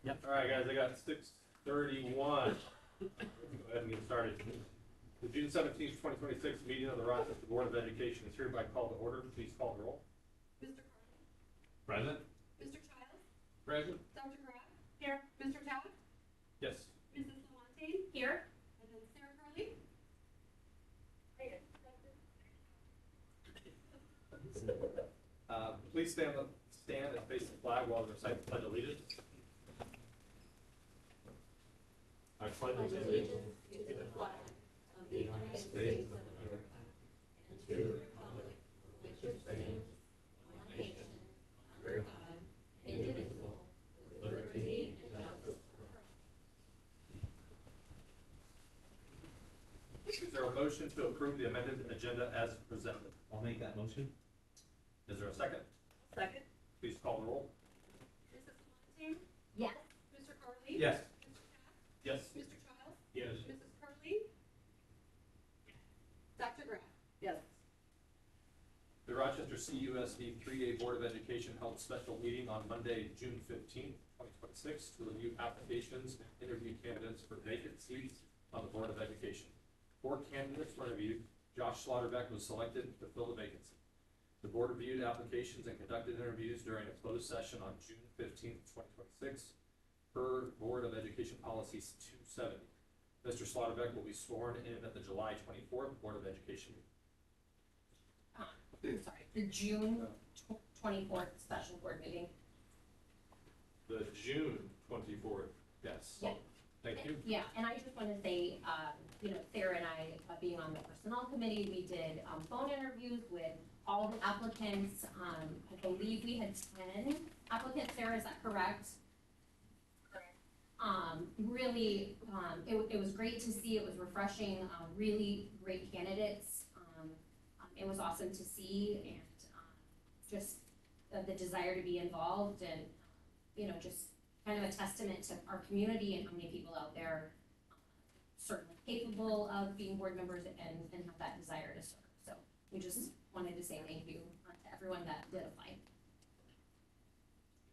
Yep. All right, guys, I got 6:31. Go ahead and get started. The June 17th, 2026 meeting of the Rochester Board of Education is hereby called to order. Please call the roll. Mr. Carney? Present. Mr. Childs? Present. Dr. Graff? Here. Mr. Todd? Yes. Mrs. Lamontagne? Here. And then Sarah Curley? Please stand and face the flag while we recite the Pledge of Allegiance. I pledge allegiance to the flag of the United States of America and to the republic for which it stands, one nation, under God, indivisible, with liberty and justice for all. Is there a motion to approve the amended agenda as presented? I'll make that motion. Is there a second? Second. Please call the roll. Mrs. Lamontagne? Yes. Mr. Carney? Yes. Mr. Todd? Yes. Mr. Childs? Yes. Mrs. Curley? Dr. Graff? Yes. The Rochester CUSD 3A Board of Education held a special meeting on Monday, June 15th, 2026 to review applications and interview candidates for vacant seats on the Board of Education. 4 candidates were interviewed. Josh Slaughterbeck was selected to fill the vacancy. The board reviewed applications and conducted interviews during a closed session on June 15th, 2026 per Board of Education Policies 270. Mr. Slaughterbeck will be sworn in at the July 24th Board of Education meeting. Sorry, the June 24th special board meeting. The June 24th, yes. Yeah. Thank you. Yeah, and I just want to say, Sarah and I, being on the personnel committee, we did phone interviews with all the applicants. I believe we had 10 applicants. Sarah, is that correct? Really, it was great to see. It was refreshing. Really great candidates. It was awesome to see, and just the desire to be involved, and just kind of a testament to our community and how many people out there certainly capable of being board members and have that desire to serve. So we just wanted to say thank you to everyone that did apply.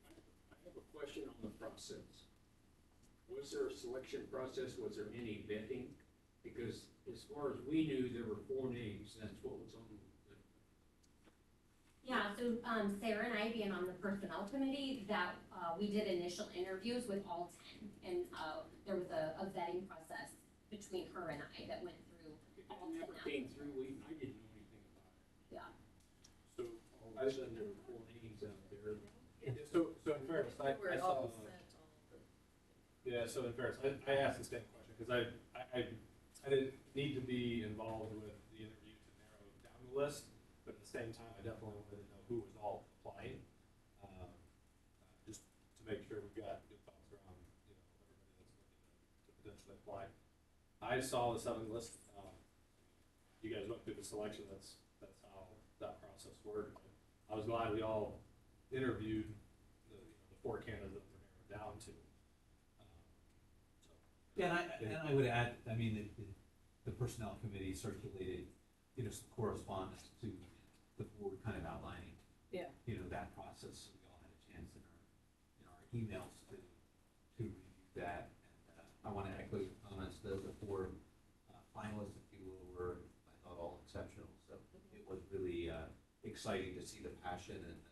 I have a question on the process. Was there a selection process? Was there any vetting? Because as far as we knew, there were 4 names. That's what was on the. Yeah, so Sarah and I, being on the personnel committee, that we did initial interviews with all 10, and there was a vetting process between her and I that went through all 10. Never came through. I didn't know anything about it. Yeah. So all of a sudden there were 4 names out there. So in fairness, I saw. Yeah, so in fairness, I asked the same question because I didn't need to be involved with the interview to narrow down the list, but at the same time, I definitely wanted to know who was all applying, just to make sure we've got good thoughts around everybody that's looking to potentially apply. I saw the 7 list. You guys went through the selection. That's how that process worked. I was glad we all interviewed the 4 candidates that were narrowed down to. Yeah, and I would add, I mean, the personnel committee circulated, some correspondence to the board kind of outlining, that process. So we all had a chance in our emails to review that. And I want to echo your comments. The 4 finalists, if you will, were, I thought, all exceptional. So it was really exciting to see the passion and the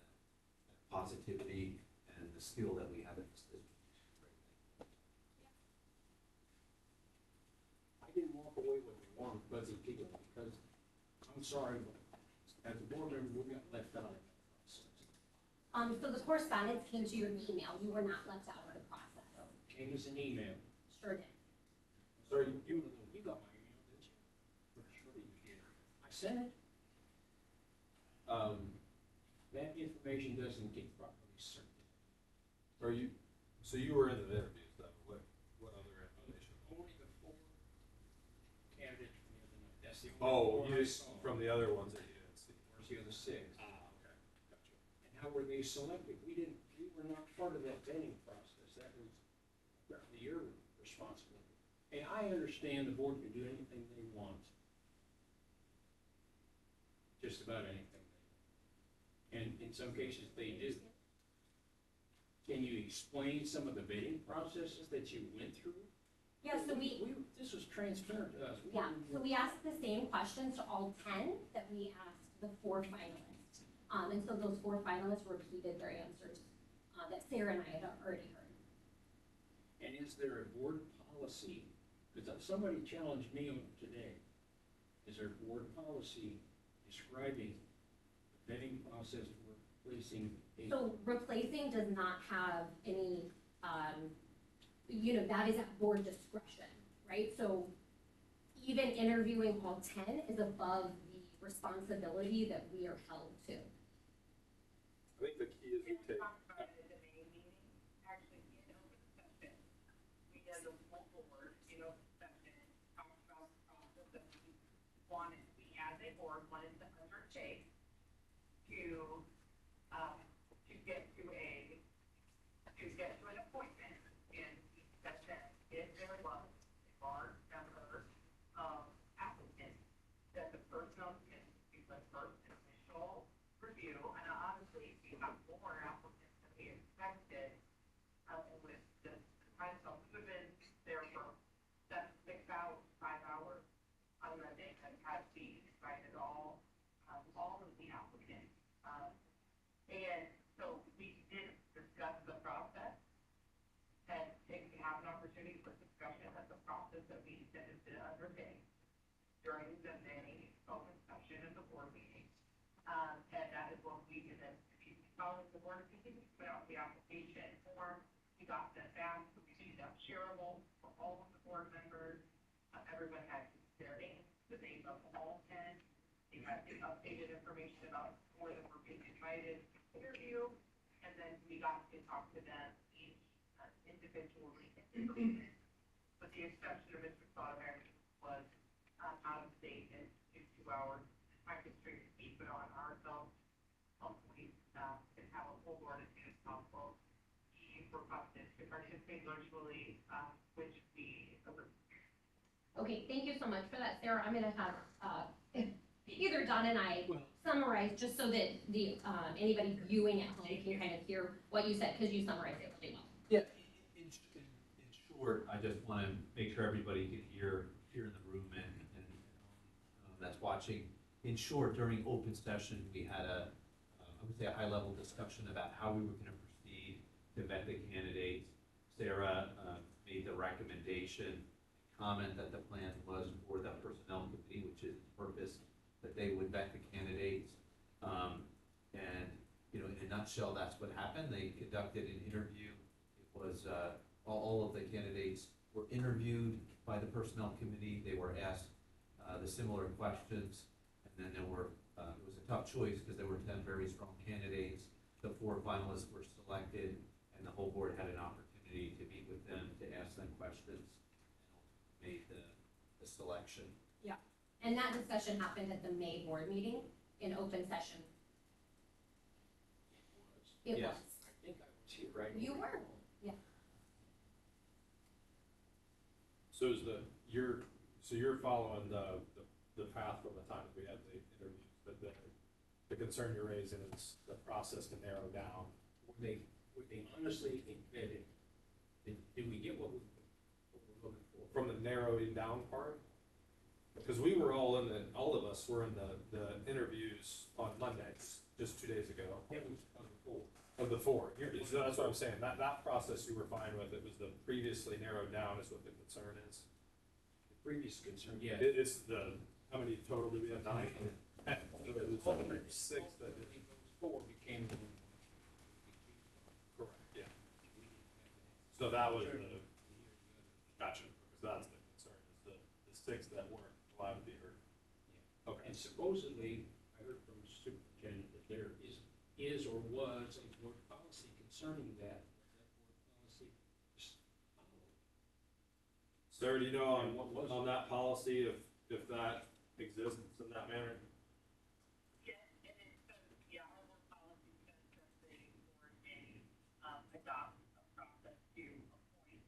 positivity and the skill that we have in this district. I didn't walk away with a warm, fuzzy feeling because I'm sorry, but as a board member, we got left out of that process. So the correspondence came to your email. You were not left out of the process. Came as an email. Sure did. Sir, you got my email, didn't you? For sure you did. I sent it. That information doesn't get properly circulated. So you were in the interviews though. What other information? Only the 4 candidates from the other night. That's the Oh, only 4 you I just saw. from the other ones that you didn't see. Where's the other 6? Okay, gotcha. And how were they selected? We were not part of that vetting process. That was your responsibility. And I understand the board can do anything they want. Just about anything. And in some cases, they do. Can you explain some of the bidding processes that you went through? Yeah, so This was transparent to us. so we asked the same questions to all 10 that we asked the 4 finalists. And so those 4 finalists repeated their answers that Sarah and I had already heard. And is there a board policy, because somebody challenged me on it today, is there a board policy describing the bidding process for placing a? So replacing does not have any, that is at board discretion, right? So even interviewing all 10 is above the responsibility that we are held to. I think the key is we take. Talked about it at the May meeting, actually in open session. We did a full board in open session, talked about the process that we as a board wanted to undertake to get to an appointment. And we said that if there was a large number of applicants, that the personnel committee would the first initial review, and honestly, we have more applicants than we expected. With the time, so we would have been there for 6 hours, 5 hours on Monday, and had to be invited all of the applicants. And so we did discuss the process, and have an opportunity for discussion of the process that we intended to undertake during the May open session of the board meeting. And that is what we did. Following the board meeting, we put out the application form. We got that back. We made that shareable for all of the board members. Everyone had their names, the name of all 10. They had the updated information about more that were being invited to interview. And then we got to talk to them each individually. With the exception of Mr. Sotomayor, was out of state in 2 hours. I could straight to keep it on ourselves. Hopefully, can have a full board as soon as possible. He requested to participate virtually, which we. Okay, thank you so much for that, Sarah. I'm gonna have either Don and I summarize just so that the anybody viewing at home can kind of hear what you said, because you summarized it really well. Yeah, in short, I just want to make sure everybody can hear here in the room and that's watching. In short, during open session, we had I would say a high-level discussion about how we were going to proceed to vet the candidates. Sarah made the recommendation, comment that the plan was for the personnel committee, which is the purpose that they would vet the candidates. And, in a nutshell, that's what happened. They conducted an interview. It was all of the candidates were interviewed by the personnel committee. They were asked the similar questions. And then it was a tough choice because there were 10 very strong candidates. The 4 finalists were selected, and the whole board had an opportunity to meet with them, to ask them questions, and made the selection. Yeah, and that discussion happened at the May board meeting in open session. It Yes. was. I think I was here, right? You were. Yeah. So you're following the path from the time that we had the interviews, but the concern you're raising is the process to narrow down. Were they honestly embedded? Did we get what we're looking for? From the narrowing down part? Because we were all of us were in the interviews on Mondays, just 2 days ago. It was on the floor. Of the 4. So that's what I'm saying. That process you were fine with. It was the previously narrowed down is what the concern is. The previous concern, yeah. It's how many total do we have? 9? It was 6 that I think those 4 became. correct, yeah. So that was gotcha. Because that's the concern, is the 6 that weren't allowed to be heard. Okay. And supposedly, I heard from the superintendent that there is or was a board policy concerning that. That board policy is followed. Sarah, do you know And what was on it? that policy if that exists in that manner? Yes, and it says, our board policy says that the board may adopt a process to appoint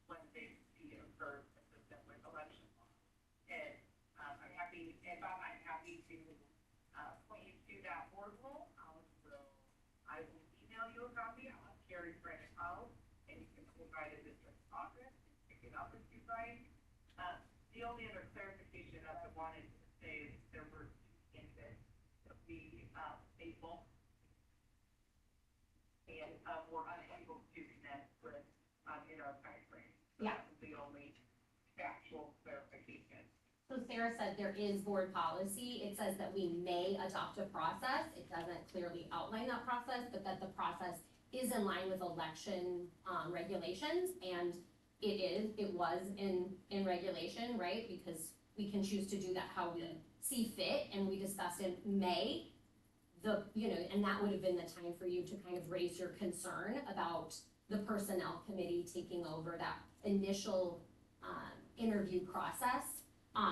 when they see it occur consistent with election law. And I'm happy to point you to that board rule. I will email you a copy. I'll share Sherry Brandon House, and you can go by the district office, pick it up if you like. The only other clarification that I wanted to say is there were two candidates that we, able and, were unable to connect with, in our timeframe. So Yeah. that was the only factual clarification. So Sarah said there is board policy. It says that we may adopt a process. It doesn't clearly outline that process, but that the process is in line with election regulations, and it was in regulation, right? Because we can choose to do that how we see fit, and we discussed in May, and that would have been the time for you to kind of raise your concern about the personnel committee taking over that initial interview process.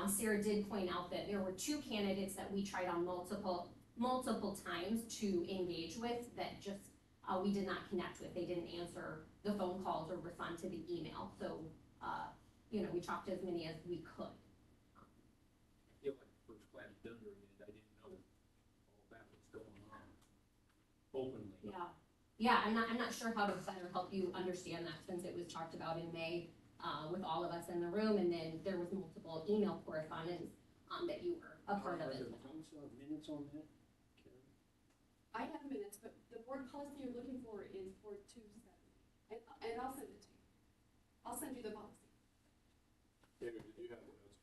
Sarah did point out that there were two candidates that we tried on multiple times to engage with that just we did not connect with. They didn't answer the phone calls or respond to the email. So, we talked to as many as we could. I feel like first class dinner, and I didn't know all that was going on openly. Yeah, I'm not sure how to better help you understand that, since it was talked about in May with all of us in the room, and then there was multiple email correspondence that you were a part of Are as there well. council minutes on that, Karen? I have minutes, but the board policy you're looking for is 427. And I'll send it to you. I'll send you the policy. David, did you have the notes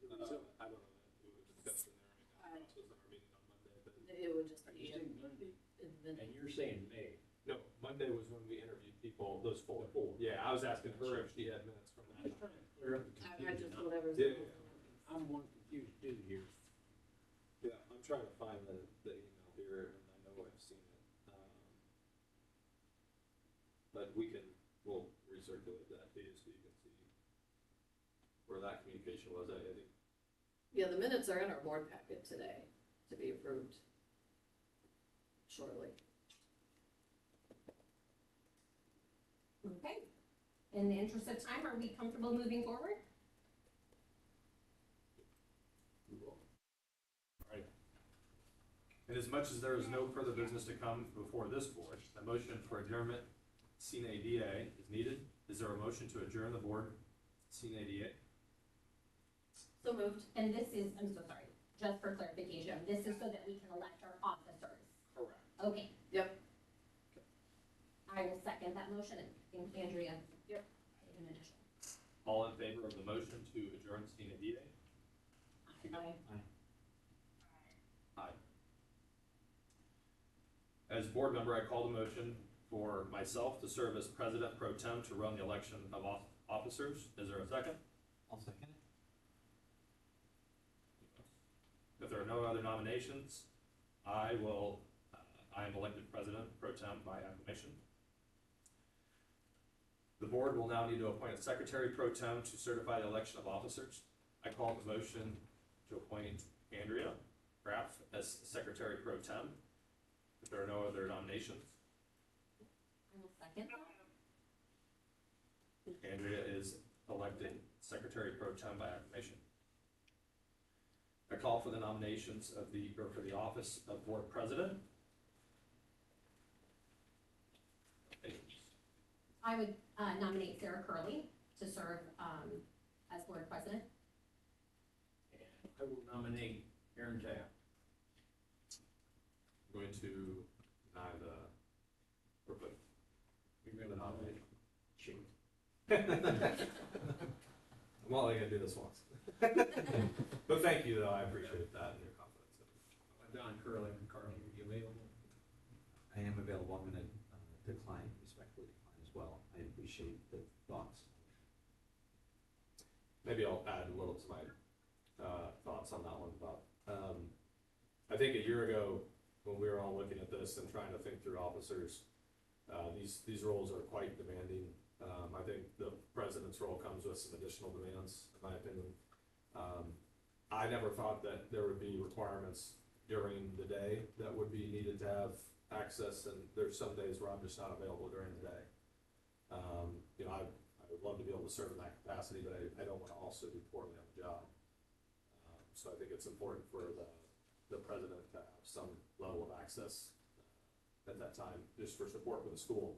from that? I don't know that we would have discussed in there right now, so it's our meeting on Monday, but. It would just I be just think Monday, in the and you're saying May. No, Monday was when we interviewed people, those four. Yeah, I was asking her if she had minutes from I'm that. just trying to clear up the I confusion. just whatever's. Yeah. I'm one confused too here. Yeah, I'm trying to find the email here, and I know I've seen it. But we'll recirculate that to you so you can see where that communication was. I think. Yeah, the minutes are in our board packet today to be approved shortly. Okay. In the interest of time, are we comfortable moving forward? We will. All right. And as much as there is no further business to come before this board, a motion for adjournment sine die is needed. Is there a motion to adjourn the board sine die? So moved. And this is, I'm so sorry, just for clarification, this is so that we can elect our officers. Correct. Okay. Yep. I will second that motion, and I think Andrea. Yep. Did an initial. All in favor of the motion to adjourn sine die? Aye. Aye. As board member, I call the motion for myself to serve as president pro tem to run the election of officers. Is there a second? I'll second it. If there are no other nominations, I am elected president pro tem by acclamation. The board will now need to appoint a secretary pro tem to certify the election of officers. I call the motion to appoint Andrea Graff as secretary pro tem. If there are no other nominations, I will second that. Andrea is elected secretary pro tem by acclamation. I call for the nominations for the office of board president. I would nominate Sarah Curley to serve as board president. And I will nominate Aaron Tapp. I'm going to deny You're going to nominate? Sure. I'm only gonna do this once. But thank you, though, I appreciate that and your confidence. Don Curley, Carly, are you available? I am available. I'm gonna respectfully decline as well. I appreciate the thoughts. Maybe I'll add a little to my thoughts on that one, Bob. I think a year ago, when we were all looking at this and trying to think through officers, these roles are quite demanding. I think the president's role comes with some additional demands, in my opinion. I never thought that there would be requirements during the day that would be needed to have access, and there's some days where I'm just not available during the day. I would love to be able to serve in that capacity, but I don't want to also do poorly on the job. So I think it's important for the president to have some level of access at that time, just for support for the school.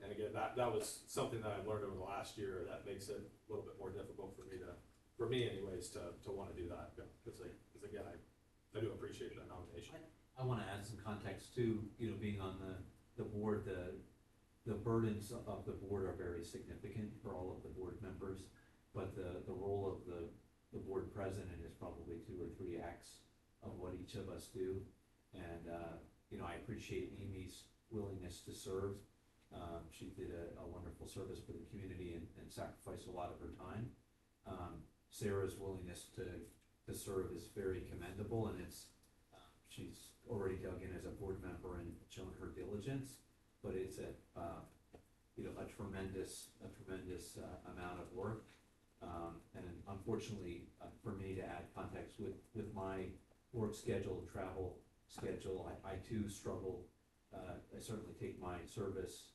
And again, that was something that I've learned over the last year that makes it a little bit more difficult for me anyways, to want to do that. Because again, I do appreciate that nomination. I want to add some context too, being on the board, the burdens of the board are very significant for all of the board members, but the role of the board president is probably 2 or 3x of what each of us do. And, I appreciate Amy's willingness to serve. She did a wonderful service for the community and sacrificed a lot of her time. Sarah's willingness to serve is very commendable, and she's already dug in as a board member and shown her diligence, but it's a tremendous amount of work. And unfortunately, for me to add context with my work schedule, travel schedule, I too struggle. I certainly take my service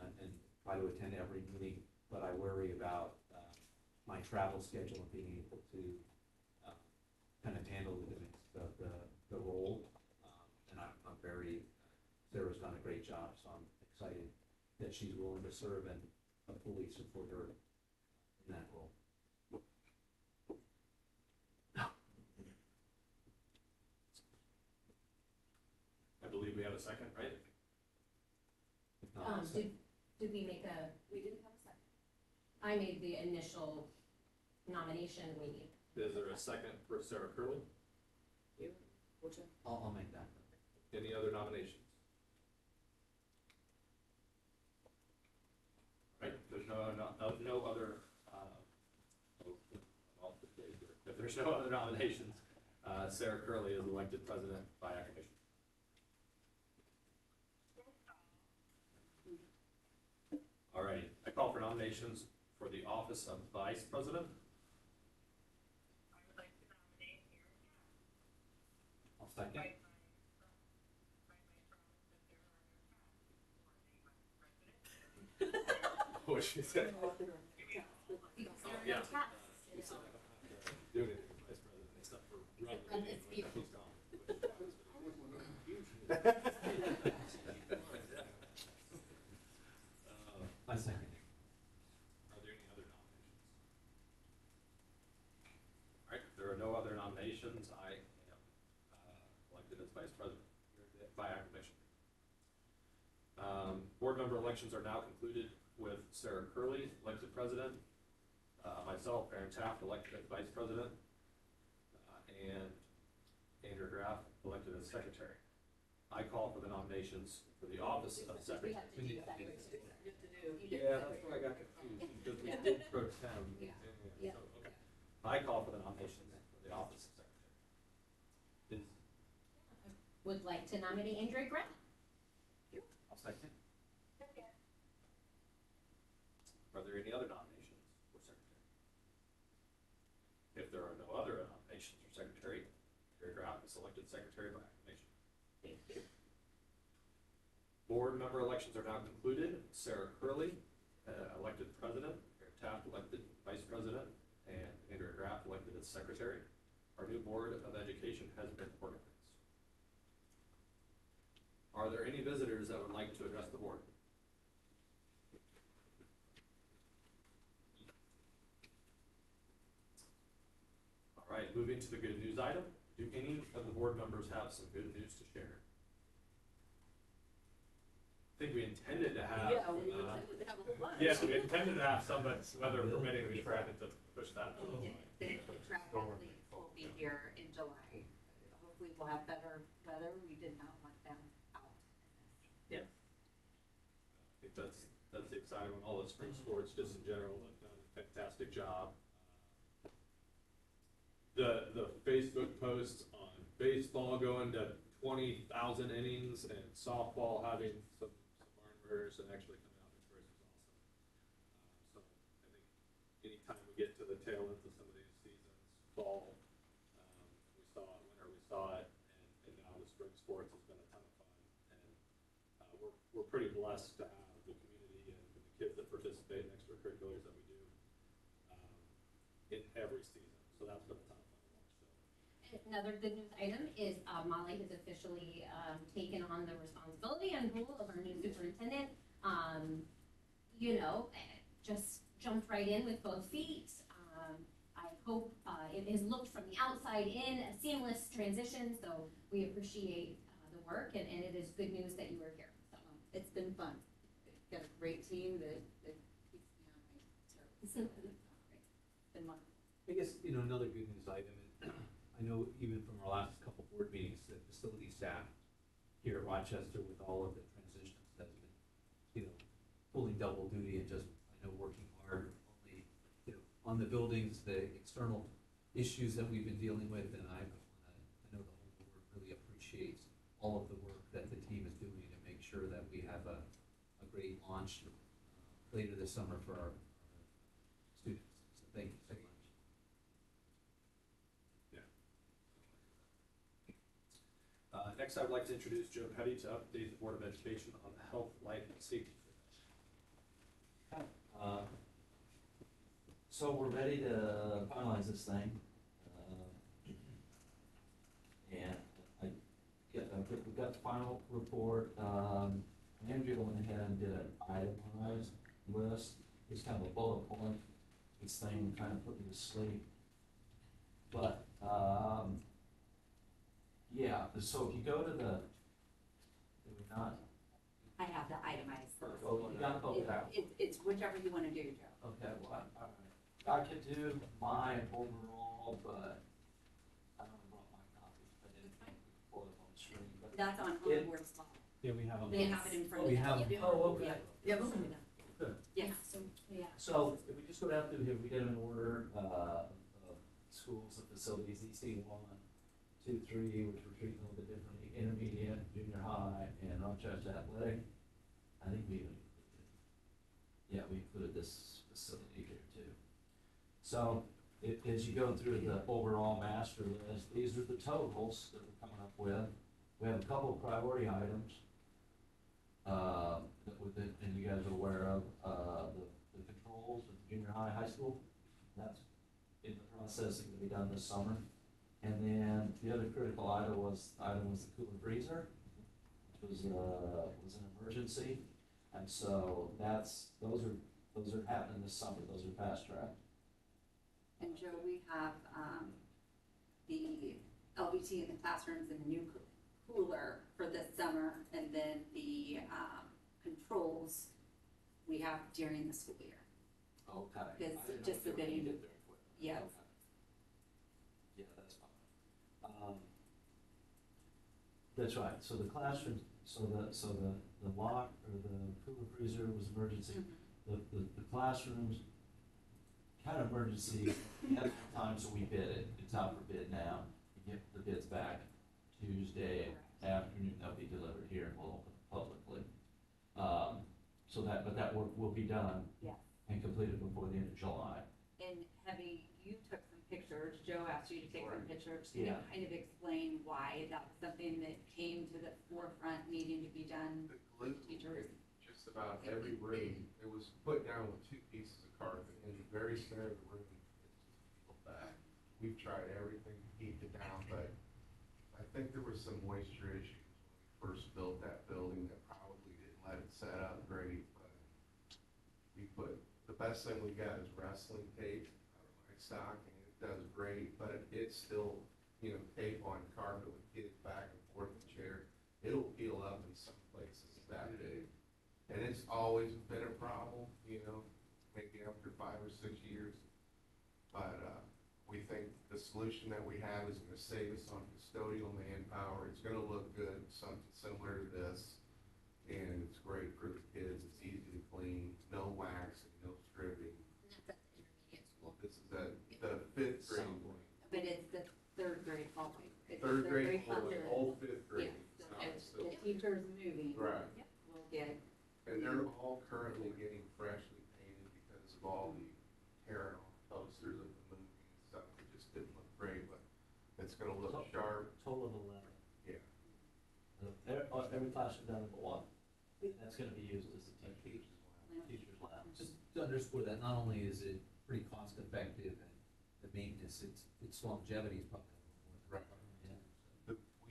and try to attend every meeting, but I worry about my travel schedule and being able to kind of handle the role. And I'm very, Sarah's done a great job, so I'm excited that she's willing to serve and I fully support her in that role. I believe we have a second, right? Did we make We didn't have a second. I made the initial nomination, Is there a second for Sarah Curley? I'll make that. Any other nominations? Right, there's no other, if there's no other nominations, Sarah Curley is elected president by acclamation. All right, I call for nominations for the office of vice president. I would like to nominate I'll second. What she said? Yeah. Do it, vice president, except for Run this he's vehicle. gone. I second. Are there any other nominations? All right, if there are no other nominations, I am elected as vice president by acclamation. Board member elections are now concluded with Sarah Curley, elected president, myself, Aaron Taft, elected as vice president, and Andrew Graff, elected as secretary. I call for the nominations for the office of secretary. Yeah, that's where I got confused, because we did pro tem. Yeah. So, okay. I call for the nominations for the office of secretary. would like to nominate Andrea Grant. I'll second. Are there any other nominations for secretary? If there are no other nominations for secretary, Andrea Graff is elected secretary by acclamation. Board member elections are now concluded. Sarah Curley, elected president, Aaron Taft elected vice president, and Andrea Graff elected as secretary. Our new board of education has been organized. Are there any visitors that would like to address the board? All right, moving to the good news item. Do any of the board members have some good news to share? I think we intended to have. Yeah, we intended to have a whole bunch. Yes, we intended to have some, but weather permitting, we tried to push that. The track athletes will be here in July. Hopefully we'll have better weather. We did not want them out. I think that's the exciting one. All the spring sports, just in general, have done a fantastic job. The Facebook posts on baseball going to 20,000 innings and softball having some barn burners and actually coming out in first is awesome. So I think anytime we get to the tail end of some of these seasons, fall, we saw it, winter we saw it, and now the spring sports has been a ton of fun. And we're pretty blessed to have the community and the kids that participate in extracurriculars that we do in every season. So that's been a ton of fun to watch. So. Another good news item is Molly has officially taken on the responsibility and role of our new superintendent. Just jumped right in with both feet. I hope it has looked from the outside in a seamless transition, so we appreciate the work, and it is good news that you are here. So it's been fun. Got a great team that keeps me on my toes. It's been wonderful. I guess, another good news item, and I know even from our last couple board meetings, the facility staff here at Rochester with all of the transitions has been, pulling double duty and just, working hard only, on the buildings, the external issues that we've been dealing with, and I know the whole board really appreciates all of the work that the team is doing to make sure that we have a great launch later this summer for our students. So thank you so much. Next, I would like to introduce Joe Petty to update the Board of Education on the health, life, and safety. So we're ready to finalize this thing. And we got the final report. Andrea went ahead and did an itemized list. It's kind of a bullet point. This thing kind of put me to sleep. But, yeah, so if you go to the, did we not? I have the itemized list. Oh, you got both out. It's whichever you want to do, Joe. Okay, well, I could do mine overall, but I don't brought my copies, but I didn't pull it on the screen. But That's on It- board spot. Yeah, we have them. They have it in front of We them. have, Oh, okay. Yeah. Good. Yeah. So if we just go down through here, we get them in order, of schools and facilities, EC 1, 2, 3, which we're treating a little bit differently, intermediate, junior high, and Rochester Athletic. I think we even, yeah, we included this facility here too. So as you go through the overall master list, these are the totals that we're coming up with. We have a couple of priority items and you guys are aware of, the controls at the junior high, high school. That's in the process, going to be done this summer. And then the other critical item was the cooler freezer, which was an emergency. And so those are happening this summer. Those are fast tracked. And Joe, we have the LVT in the classrooms and the new cooler for this summer, and then the controls we have during the school year. Okay. Because I didn't know just if they were submitting- needed there quick. Yes. Okay. Yeah, that's fine. That's right. So the classroom, so the lock or the cooler freezer was emergency. The classrooms, kind of emergency at the time, so we bid it. It's out for bid now. You get the bids back Tuesday afternoon. They'll be delivered here and we'll open it publicly. But that work will be done. Yeah. And completed before the end of July. And Heavy, you took some pictures. Joe asked you to take some pictures. Can you Yeah. kind of explain why that was something that came to the forefront needing to be done? The glue Teachers. in just about every room, it was put down with 2 pieces of carpet in the very center of the room. It's just peeled back. We've tried everything to keep it down, but I think there were some moisture issues when we first built that building that probably didn't let it set up great. But the best thing we got is wrestling tape out of my stock, and it does great, but it's still, tape on carpet with kids back and forth in chair. It'll peel up in some places that big. And it's always been a problem, maybe after 5 or 6 years. But we think the solution that we have is going to save us on custodial manpower. It's going to look good, something similar to this. And it's great for the kids. It's easy to clean, no waxing, no stripping. And that's at the intermediate school. This is at the 5th grade. But it's the third grade hallway. It's Third grade, hallway. whole 5th grade. Yeah. It's not As still- the teachers moving. Right. We'll get. And they're all currently getting freshly painted because of all the tearing off posters of the movie and stuff. It just didn't look great, but it's gonna look sharp. Total of 11. Yeah. Every classroom down to one. That's gonna be used as a teacher's lab. just to underscore that, not only is it pretty cost effective and the maintenance, its longevity is probably a little more than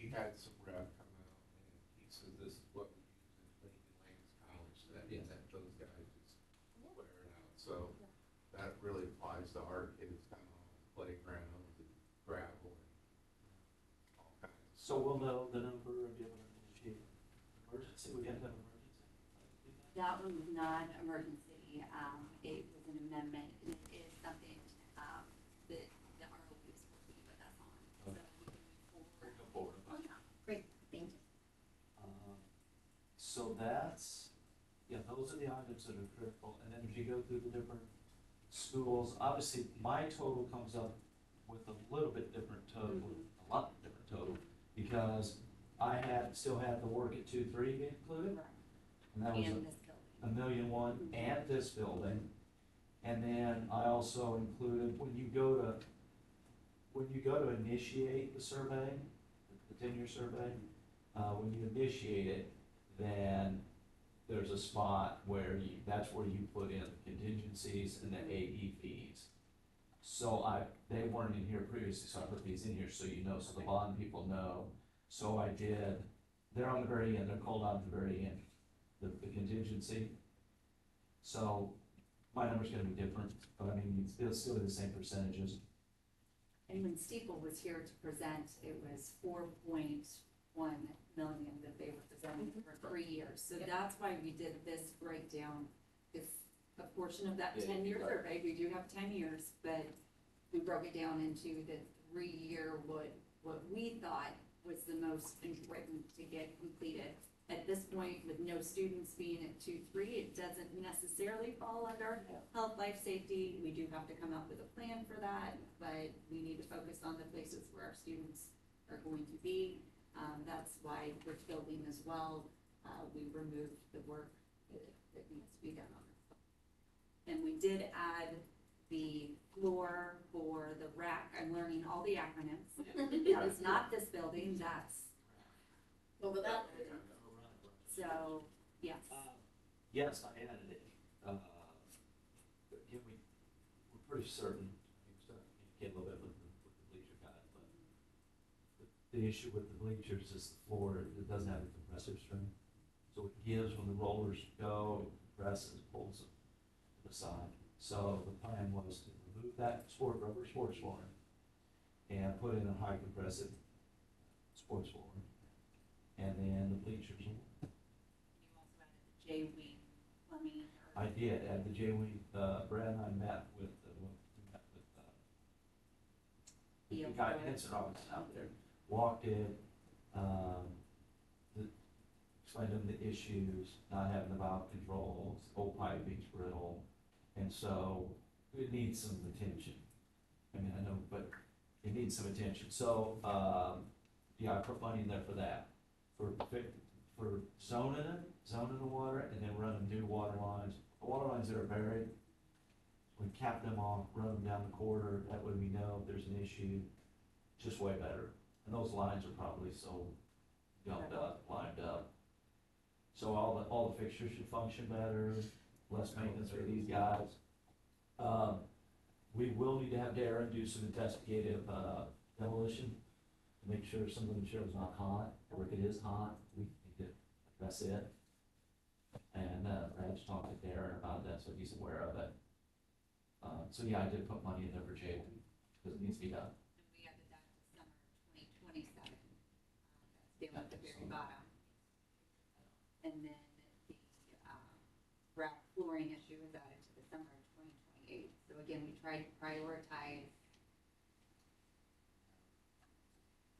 we had some rep come out and he said, this is what we use in Lincoln Lanes College, that those guys just wearing out. So that really applies to our kids kind of on the playground and gravel and all kinds of So we'll know the number and be able to initiate emergency, we have to have emergency. That one was not emergency, it was an amendment, and it is something, that the ROE is working with us on, so we can move Go forward. forward. Oh, yeah. Great, thank you. So that's, yeah, those are the items that are critical, and then if you go through the different schools, obviously, my total comes up with a little bit different total, a lot different total, because I still had the work at 2-3 included, Right. and that was And this building. $1,000,001 and this building. And then I also included, when you go to initiate the survey, the 10-year survey, when you initiate it, then there's a spot where that's where you put in the contingencies and the AE fees. So they weren't in here previously, so I put these in here so you know, so the bond people know. So I did, they're on the very end, they're called out at the very end, the contingency. So my number's gonna be different, but I mean, it'll still be the same percentages. And when Steeple was here to present, it was 4.1 million that they were presenting for 3 years. So that's why we did this breakdown, this, a portion of that 10-year survey, we do have 10 years, but we broke it down into the 3-year, what we thought was the most important to get completed. At this point, with no students being at 2-3, it doesn't necessarily fall under health, life, safety. We do have to come up with a plan for that, but we need to focus on the places where our students are going to be. That's why with building as well, we removed the work that needs to be done on it. And we did add the floor for the rack. I'm learning all the acronyms. That is not this building, that's, Over that. so, yes. Yes, I added it. But again, we're pretty certain, we communicate a little bit with the bleacher guy, but the issue with the bleachers is the floor, it doesn't have a compressive strength. So it gives when the rollers go, it compresses, pulls it to the side. So the plan was to remove that rubber sports flooring and put in a high compressive sports flooring. And then the bleachers. You also added the J-wing plumbing. I did add the J-wing, Brad and I met with the guy Henson Robinson out there, walked it, explained to him the issues, not having the valve controls, old piping's brittle, and so it needs some attention. I mean, I know, but it needs some attention, so, yeah, I put money in there for that, for zoning the water, and then running new water lines. The water lines that are buried, we cap them off, run them down the corridor, that way we know if there's an issue, just way better. And those lines are probably so gumped up, lined up. So all the fixtures should function better, less maintenance for these guys. We will need to have Darren do some investigative, demolition, to make sure some of the material's not hot, or if it is hot, we need to address it. And, I just talked to Darren about that, so he's aware of it. So yeah, I did put money in there for Jay, because it needs to be done. And we added that to summer 2027. That's down at the very bottom. And then the rack flooring issue was added to the summer of 2028. So again, we tried to prioritize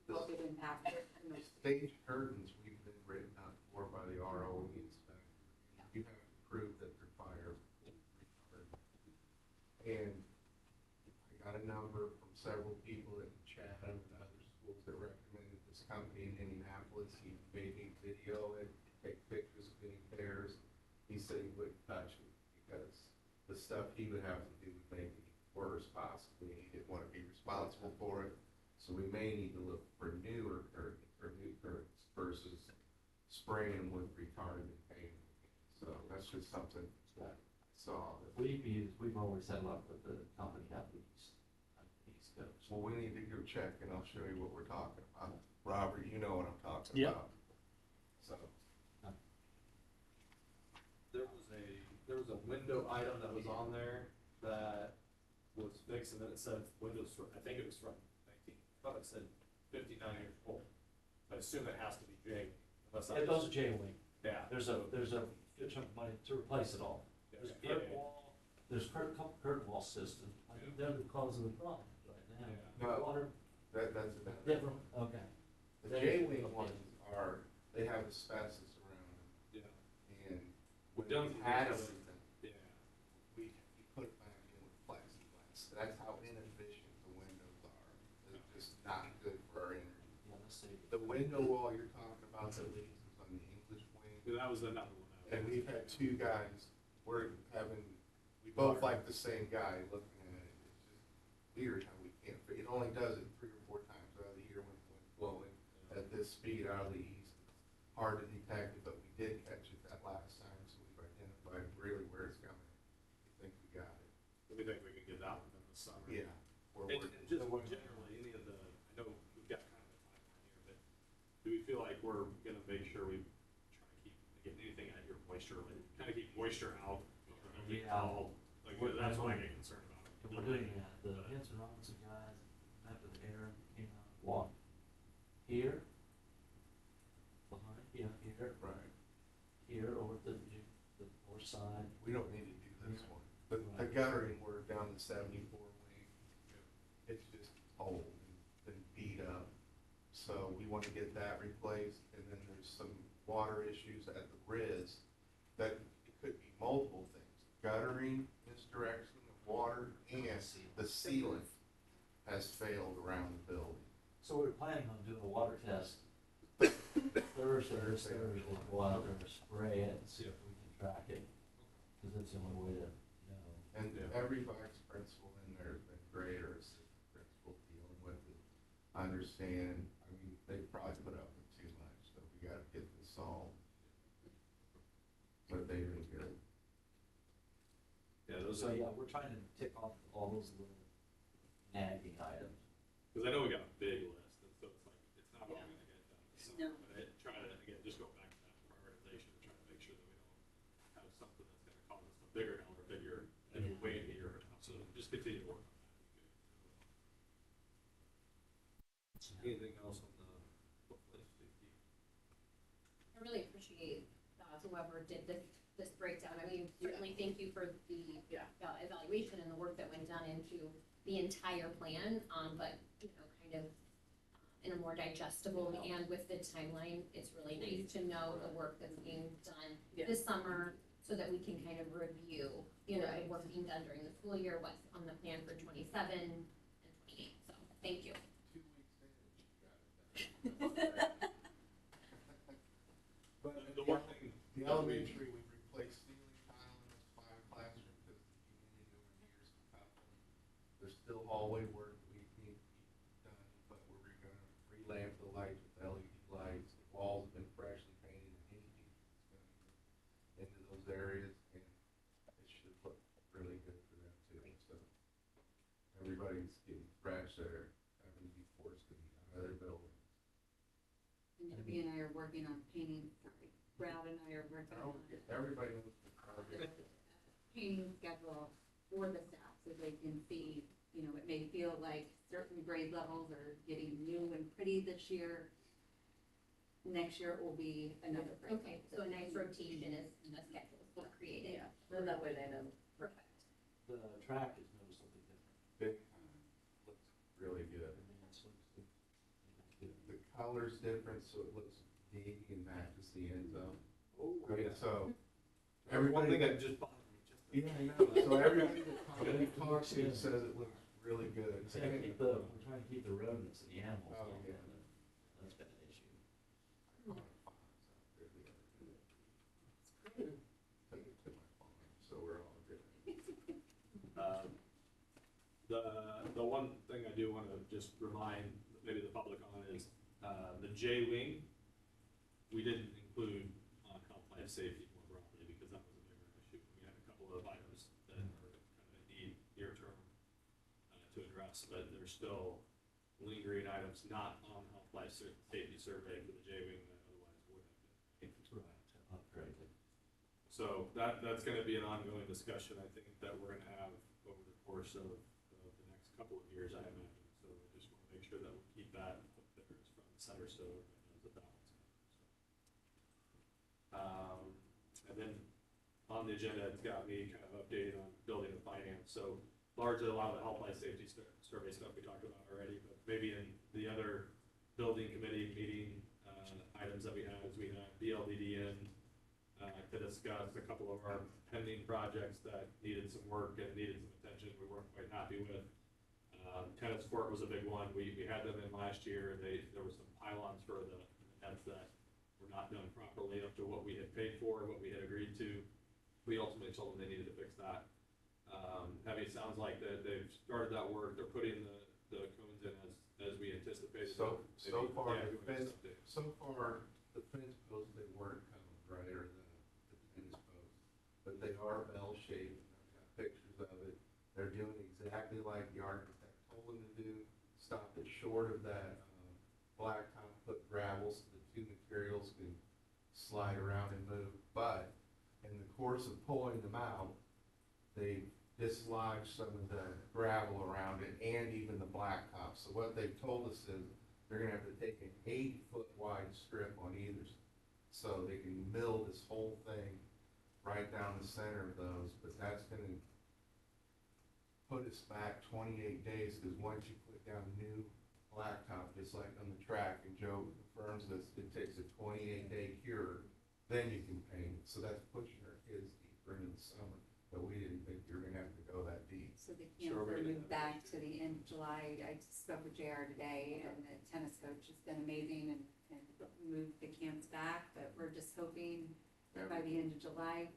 what would impact it the most. stage curtains, we've been written up for by the ROE inspector. You have to prove that they're fire retardant. And I got a number from several people in Chatham and other schools that recommended this company in Indianapolis. He made me video it, take pictures of any tears. He said he wouldn't touch it because the stuff he would have to do would make it worse possibly. He didn't want to be responsible for it. So we may need to look for newer curtains or new curtains versus spraying them with retardant paint. So that's just something that I saw. We've always had luck with the company out east coast. Well, we need to go check and I'll show you what we're talking about. Robert, you know what I'm talking Yep. about. So, There was a window item that was on there that was fixed, and then it said Windows, I think it was from 19, I thought it said 59 years old. I assume it has to be J, unless I. It goes J-wing. Yeah. There's a good chunk of money to replace it all. There's a curtain wall, there's couple curtain wall systems. I think they're the cause of the problem right now. No. Water, that's another. different, okay. The J-wing ones are, they have asbestos around them, Yeah. and when Don't we had think them, Yeah. we put it back in with plexiglass. That's how inefficient the windows are. They're just not good for our energy. Yeah, let's see. The window wall you're talking about that leaks is on the English wing, Yeah, that was another one. and we've had two guys, we both like the same guy looking at it. It's just weird how we can't, it only does it 3 or 4 times out of the year when the wind's blowing at this speed out of the east. It's hard to detect it, but we did catch it that last time, so we've identified really where it's coming. We think we got it. We think we can get that one in the summer. Yeah. We're And working. just generally, any of the, I know we've got kind of a timeline here, but do we feel like we're gonna make sure we try to keep, again, anything out here moisture, like, kind of keep moisture out? Yeah. Like, that's what I get concerned about. And we're doing that, the Hanson Robinson guys, after the air came out, walked here, behind, here, Right. here, over the north side. We don't need to do this one. The guttering work down the 74 wing, it's just old and been beat up. So we want to get that replaced, and then there's some water issues at the Riz that it could be multiple things. Guttering, misdirection of water, and the sealant has failed around the building. So we're planning on doing a water test Thursday, go out there and spray it and see if we can track it, because that's the only way to know. And every vice principal in there has been great, or assistant principal dealing with it. I understand, I mean, they probably put up with too much, so we gotta get this solved. But they've been good. Yeah, those So, are, yeah, we're trying to tick off all those little nagging items. because I know we got a big list, and so it's like, it's not all Yeah. gonna get done this No. summer, but I try to, again, just go back to that prioritization, and try to make sure that we don't have something that's gonna cause us a bigger dollar figure, and we're waiting a year or two, so just continue to work on that. Anything else on the book list? I really appreciate whoever did this breakdown. I mean, certainly thank you for the evaluation and the work that went done into the entire plan, but, you know, kind of in a more digestible and with the timeline, it's really nice to know the work that's being done this summer so that we can kind of review, you know, the work being done during the school year, what's on the plan for 27 and 28. So, thank you. 2 weeks in, you got it done. But The one thing, the elementary, we replaced ceiling tile in those 5 classrooms because the humidity over the years has toughed them. There's still hallway work that we need to be done, but we're gonna relamp the lights with LED lights. The walls have been freshly painted, and anything that's gonna into those areas, and it should look really good for them too. So everybody's getting scratched there, having to be forced to be out of their building. And Debbie and I are working on painting, Brad and I are working on Everybody knows the target. painting schedule for the staff so they can see, you know, it may feel like certain grade levels are getting new and pretty this year. Next year it will be another grade. Okay, so a nice rotation is the schedule is created. Yeah, then that way they know. Perfect. The track is noticeably different. Big time. Looks really good. I mean, it's good. The color's different, so it looks navy and matches the end zone. oh, I mean, so, one everybody thing that, that just bothered me, just. yeah, I know, so everybody that we talk to says it looks really good. We're trying to keep the rodents and the animals Oh, down. yeah. That's been an issue. Take it to my farm, so we're all good. The one thing I do wanna just remind maybe the public on is, the J wing, we didn't include on health life safety more broadly, because that was a bigger issue. We had a couple of items that are kind of need near term to address, but there's still lingering items not on health life safety survey for the J-wing that otherwise would have been. Right, upgrade it. So that's gonna be an ongoing discussion, I think, that we're gonna have over the course of the next couple of years, I imagine. So I just wanna make sure that we keep that up there as front and center, so everybody knows that that one's coming. And then on the agenda, it's got me kind of updated on building and finance. So largely a lot of the health life safety survey stuff we talked about already, but maybe in the other building committee meeting items that we had BLDD in to discuss a couple of our pending projects that needed some work and needed some attention we weren't quite happy with. Tennis court was a big one. We had them in last year. There were some pylons for the nets that were not done properly up to what we had paid for, what we had agreed to. We ultimately told them they needed to fix that. It sounds like that they've started that work. They're putting the cones in as we anticipated. So far, yeah, the fence posts, they weren't coming, right, or the tennis posts, but they are bell-shaped, and I've got pictures of it. They're doing exactly like the architect told them to do, stopped it short of that blacktop, put gravel so the two materials can slide around and move, but in the course of pulling them out, they dislodged some of the gravel around it and even the blacktop. So what they've told us is they're gonna have to take an 8-foot wide strip on either, so they can mill this whole thing right down the center of those, but that's gonna put us back 28 days, because once you put down new blacktop, just like on the track, and Joe confirms this, it takes a 28-day cure, then you can paint it. So that's pushing our kids deeper into the summer, but we didn't think you were gonna have to go that deep. So the camps are moved back to the end of July. I just spoke with JR today, and the tennis coach has been amazing and moved the camps back, but we're just hoping that by the end of July,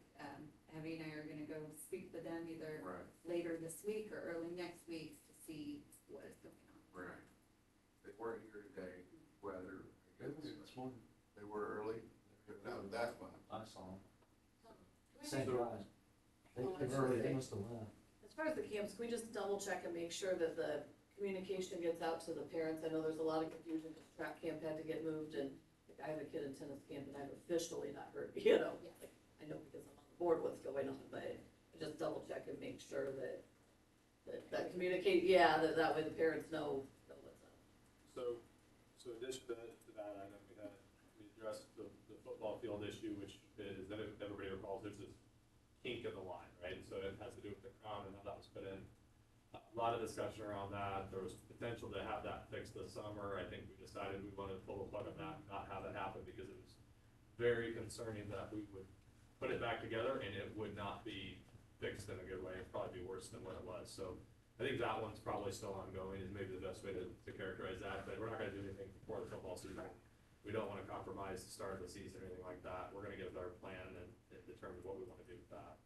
Abby and I are gonna go speak with them either later this week or early next week to see what is going on. Right. They weren't here today, weather, I guess, this morning. They were early. That's fine. I saw them. Can we Same just- guys. They Oh, I came early, see. they must have left. As far as the camps, can we just double check and make sure that the communication gets out to the parents? I know there's a lot of confusion, because track camp had to get moved, and like, I have a kid in tennis camp, and I've officially not heard, you know, like, I know because I'm on the board what's going on, but just double check and make sure that communicate, that way the parents know what's up. So in addition to that, I know we addressed the football field issue, which is that everybody recalls there's this kink in the line, right? So it has to do with the crown and how that was put in. A lot of discussion around that. There was potential to have that fixed this summer. I think we decided we wanted to pull the plug on that, not have it happen, because it was very concerning that we would put it back together and it would not be fixed in a good way. It'd probably be worse than what it was. So I think that one's probably still ongoing, is maybe the best way to characterize that, but we're not gonna do anything before the football season. We don't wanna compromise the start of the season or anything like that. We're gonna get a better plan and determine what we wanna do with that.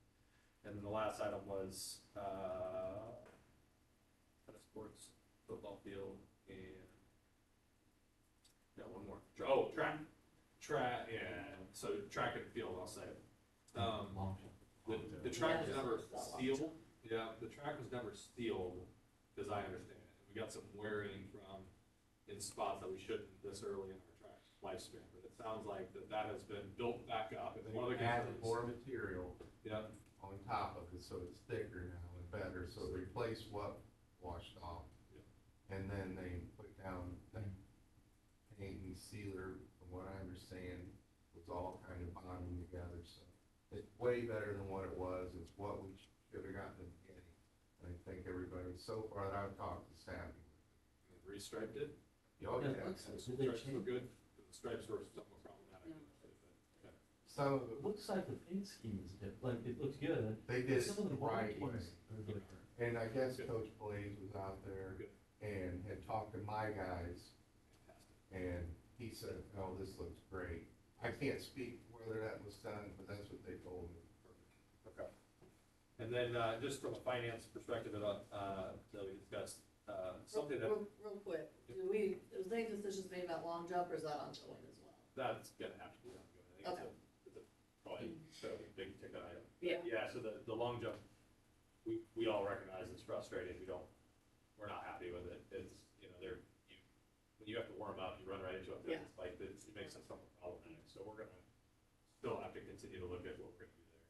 And then the last item was, tennis courts, football field, and, one more. Oh, track, yeah, so track and field, I'll say. The track was never sealed. Yeah, the track was never sealed, as I understand it. We got some wearing in spots that we shouldn't this early in our track lifespan, but it sounds like that has been built back up. It's one of the Added concerns. more material Yeah, on top of it, so it's thicker now and better, so replace what washed off. Yeah. And then they put down the paint and sealer, from what I understand, was all kind of bonding together, so it's way better than what it was. It's what we should have gotten in the beginning. And I think everybody so far that I've talked is happy with it. restriped it. Oh, Yeah, yeah. it looks like The they stripes were changed. good. The stripes were somewhat problematic. No. Some of It it, looks like the paint scheme is different, like, it looks good. they did Some of it the the right way. markings are different. And I guess Good. Coach Blaze was out there Good. and had talked to my guys, Fantastic. and he said, oh, this looks great. I can't speak whether that was done, but that's what they told me. Okay. And then, just from a finance perspective, that we discussed, something that, Real quick, was any decisions made about long jump, or is that ongoing as well? that's gonna have to be ongoing. I think it's a probably fairly big ticket item. Yeah. Yeah, so the long jump, we all recognize it's frustrating. We're not happy with it. It's, you continue to look at what we're gonna do there.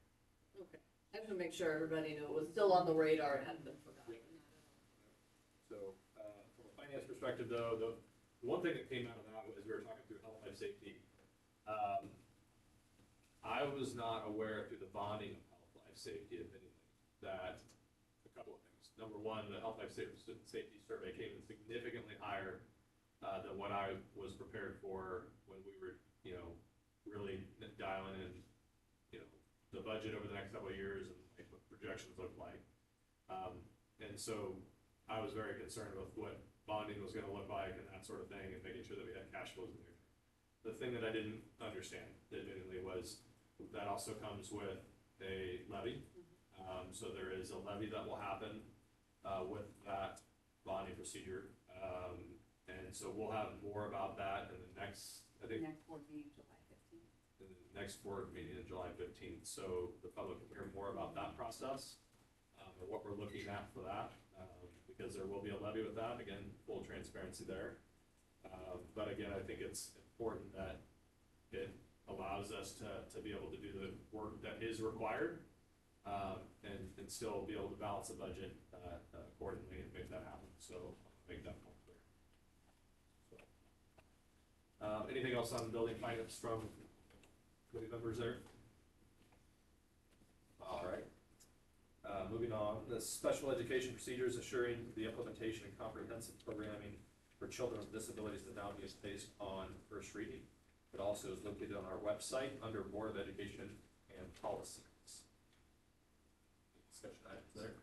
Okay, I just wanna make sure everybody knew it was still on the radar and hadn't been forgotten. So, from a finance perspective though, the one thing that came out of that was we were talking through health, life, safety. I was not aware through the bonding of health, life, safety, admittedly, that a couple of things. Number one, the health, life, safety survey came in significantly higher than what I was prepared for when we were, really dialing in, the budget over the next couple of years and like what projections look like. And so I was very concerned with what bonding was gonna look like and that sort of thing and making sure that we had cash flows in there. The thing that I didn't understand, admittedly, was that also comes with a levy. So there is a levy that will happen with that bonding procedure. And so we'll have more about that in the next, I think. Next board meeting, July 15th. In the next board meeting on July 15th. So the public can hear more about that process and what we're looking at for that. Because there will be a levy with that. Again, full transparency there. But again, I think it's important that it allows us to be able to do the work that is required and still be able to balance the budget accordingly and make that happen. So I'll make that point clear. So, anything else on building finance from committee members there? All right. Moving on, the special education procedures assuring the implementation and comprehensive programming for children with disabilities that now is based on first reading. It also is located on our website under Board of Education and Policies. Discussion items there.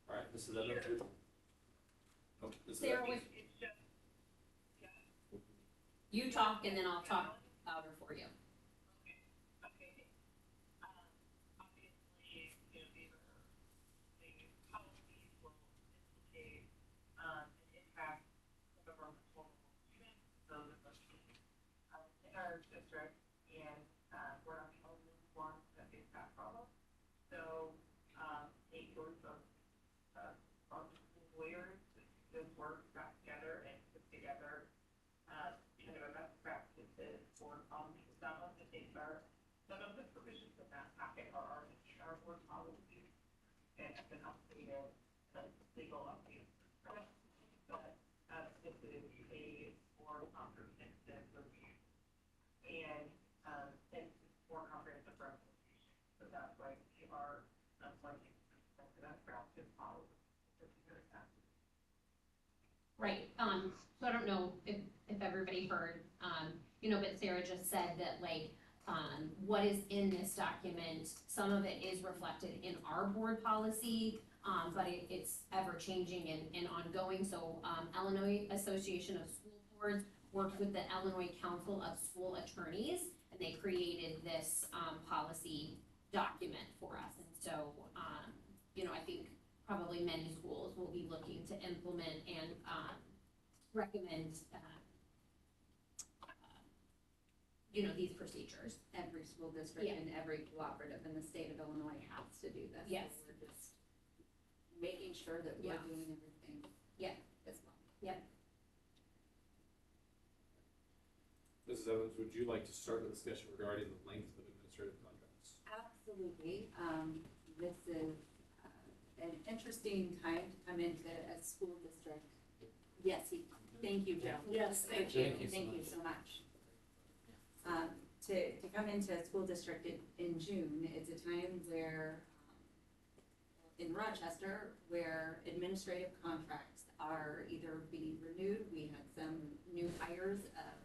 All right, Mrs. Evans. Oh, Mrs. Sarah, Evans. you talk and then I'll talk louder for you. Our district, and we're not the only ones that face that problem. So, a group of lawyers that work got together and put together kind of a best practices for some of the things are, some of the provisions of that packet are already in our board policies and have been updated, legal updates. But this is a more comprehensive review. And more comprehensive representation. So that's why we are looking for that drafted policy. Right, so I don't know if everybody heard, but Sarah just said that what is in this document, some of it is reflected in our board policy, but it's ever changing and ongoing. So, Illinois Association of School Boards worked with the Illinois Council of School Attorneys, and they created this policy document for us. And so, I think probably many schools will be looking to implement and recommend, these procedures. Every school district and every cooperative in the state of Illinois has to do this. Yes. So we're just making sure that we're doing everything. As well. Mrs. Evans, would you like to start the discussion regarding the length of administrative contracts? Absolutely. This is an interesting time to come into a school district. Yes, thank you, Joe. Yes, thank you. Thank you so much. To come into a school district in June, it's a time where, in Rochester, where administrative contracts are either being renewed. We had some new hires of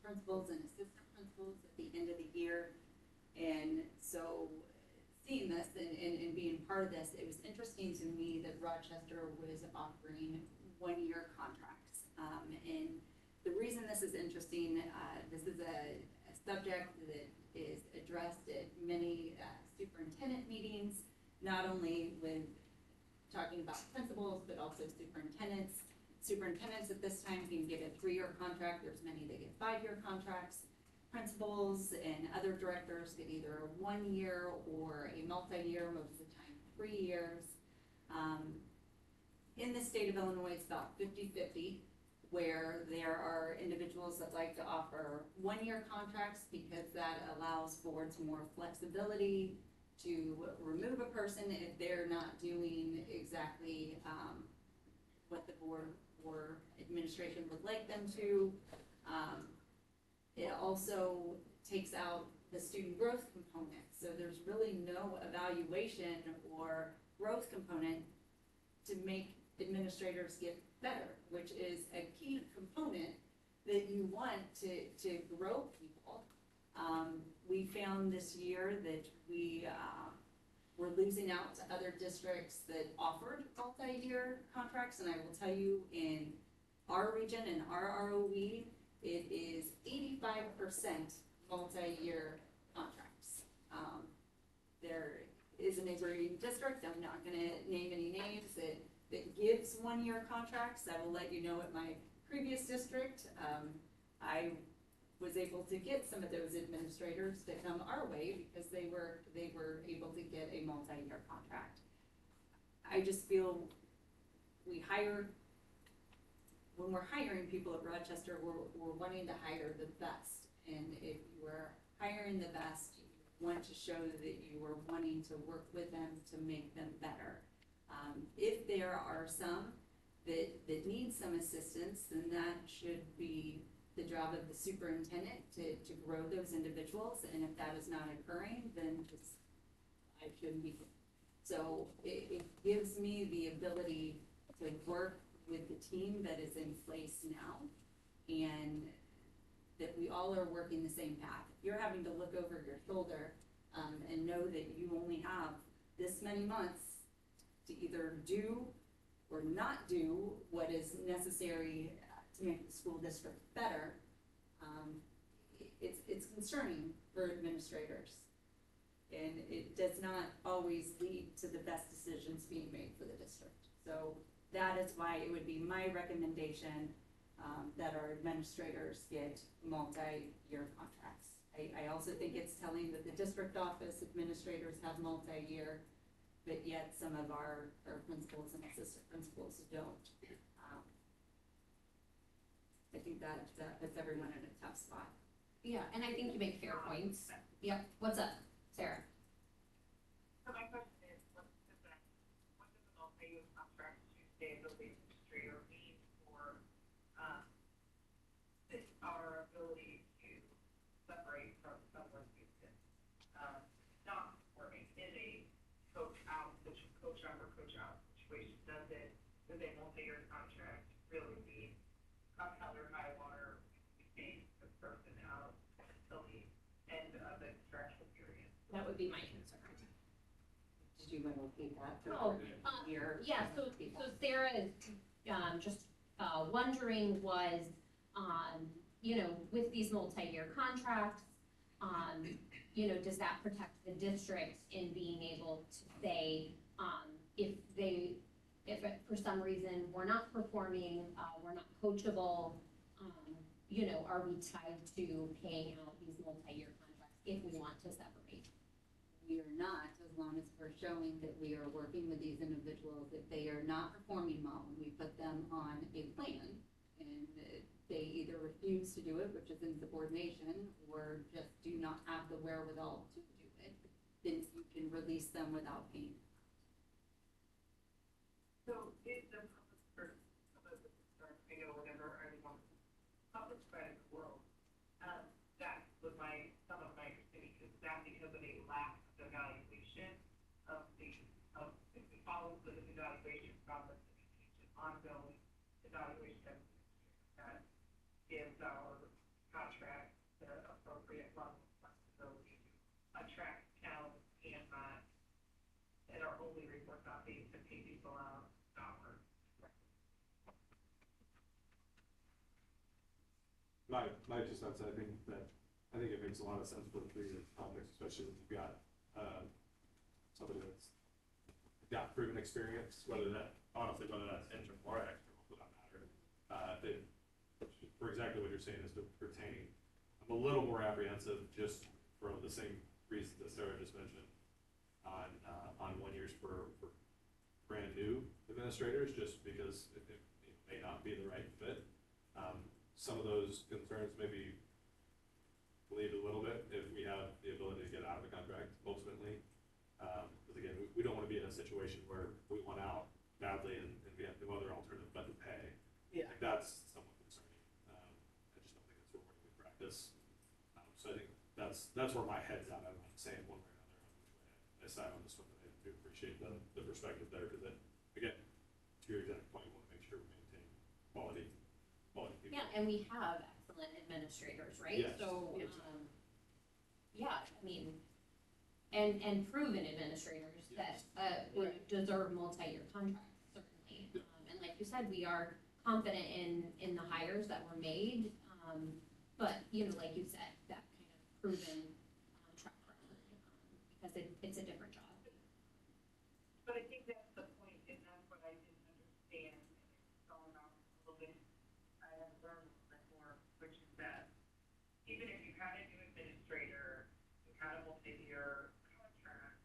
principals and assistant principals at the end of the year. And so seeing this and being part of this, it was interesting to me that Rochester was offering one-year contracts. And the reason this is interesting, this is a subject that is addressed at many superintendent meetings, not only with talking about principals, but also superintendents. Superintendents at this time can get a 3-year contract. There's many that get 5-year contracts. Principals and other directors get either a 1-year or a multi-year, most of the time 3 years. In the state of Illinois, it's about 50-50. where there are individuals that like to offer one-year contracts because that allows boards more flexibility to remove a person if they're not doing exactly what the board or administration would like them to. It also takes out the student growth component, so there's really no evaluation or growth component to make administrators get better, which is a key component that you want to grow people. We found this year that we were losing out to other districts that offered multi-year contracts, and I will tell you, in our region and our ROE, it is 85% multi-year contracts. There is a neighboring district, I'm not gonna name any names, that gives one-year contracts. I will let you know, at my previous district, I was able to get some of those administrators to come our way because they were able to get a multi-year contract. I just feel when we're hiring people at Rochester, we're wanting to hire the best. And if you are hiring the best, you want to show that you are wanting to work with them to make them better. If there are some that need some assistance, then that should be the job of the superintendent to grow those individuals. And if that is not occurring, then I shouldn't be. So it gives me the ability to work with the team that is in place now, and that we all are working the same path. If you're having to look over your shoulder and know that you only have this many months to either do or not do what is necessary to make the school district better, it's concerning for administrators. And it does not always lead to the best decisions being made for the district. So that is why it would be my recommendation that our administrators get multi-year contracts. I also think it's telling that the district office administrators have multi-year, but yet some of our principals and assistant principals don't. I think that puts everyone in a tough spot. Yeah, and I think you make fair points. Yep, what's up, Sarah? So my question is, what does a multi-year contract to stay as a administrator mean for our ability to separate from someone who's been not working in a coach out situation? Does a multi-year contract really mean come hell or high water, we take the person out until the end of the contractual period? That would be my concern. Did you want to repeat that? Oh, yeah, so Sarah is just wondering was, with these multi-year contracts, does that protect the district in being able to say, if for some reason we're not performing, we're not coachable, are we tied to paying out these multi-year contracts if we want to separate? We are not, as long as we're showing that we are working with these individuals. If they are not performing well, we put them on a plan, and they either refuse to do it, which is insubordination, or just do not have the wherewithal to do it, then you can release them without paying. So is the public, or some of the concerns, I know whenever I want public spread in the world, that was some of my understanding, is that because of a lack of evaluation of if we follow the evaluation process, an ongoing evaluation that gives our contract the appropriate level of flexibility to attract talent and our only report not being to pay people out dollars. My 2 cents, I think it makes a lot of sense for the 3-year contracts, especially if you've got somebody that's got proven experience, whether that's internal or external, for that matter. For exactly what you're saying is to retain. I'm a little more apprehensive, just for the same reasons that Sarah just mentioned, on 1 years for brand new administrators, just because it may not be the right fit. Some of those concerns maybe bleed a little bit if we have the ability to get out of the contract ultimately. Because again, we don't want to be in a situation where we want out badly and we have no other alternative but to pay. Yeah. Like that's somewhat concerning. I just don't think that's what we're going to practice. So I think that's where my head's at. I'm not saying one way or another on which way I side on this one, but I do appreciate the perspective there because again, to your exact point, we want to make sure we maintain quality people. Yeah, and we have excellent administrators, right? Yes. So, Yes. yeah, I mean, and proven administrators that, would deserve multi-year contracts, certainly. Yeah. And like you said, we are confident in the hires that were made, but, you know, like you said, that kind of proven, track record, because it's a different job. But I think that's the point, and that's what I didn't understand, and it's going on a little bit, I have learned a little bit more, which is that even if you had a new administrator, you had a multi-year contract,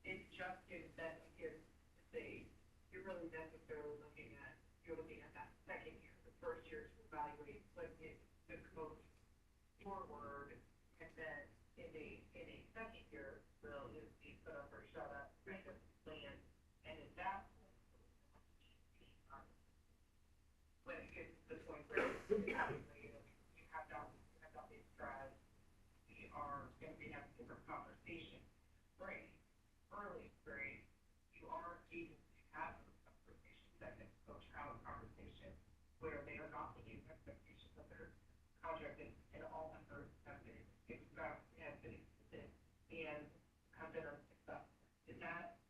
it just gives that, gives, say, you're really necessarily looking at that second year, the first year to evaluate what it, the coach forward, and then in a second year, will is be put up or shut up, right, the plan, and at that point, when it gets to the point where you have not been tried, we are going to be having different conversations. Great, early grade, you are able to have those conversations that can coach have a conversation where they are not meeting expectations of their contract and all members have been existed and have been unsuccessful. Is that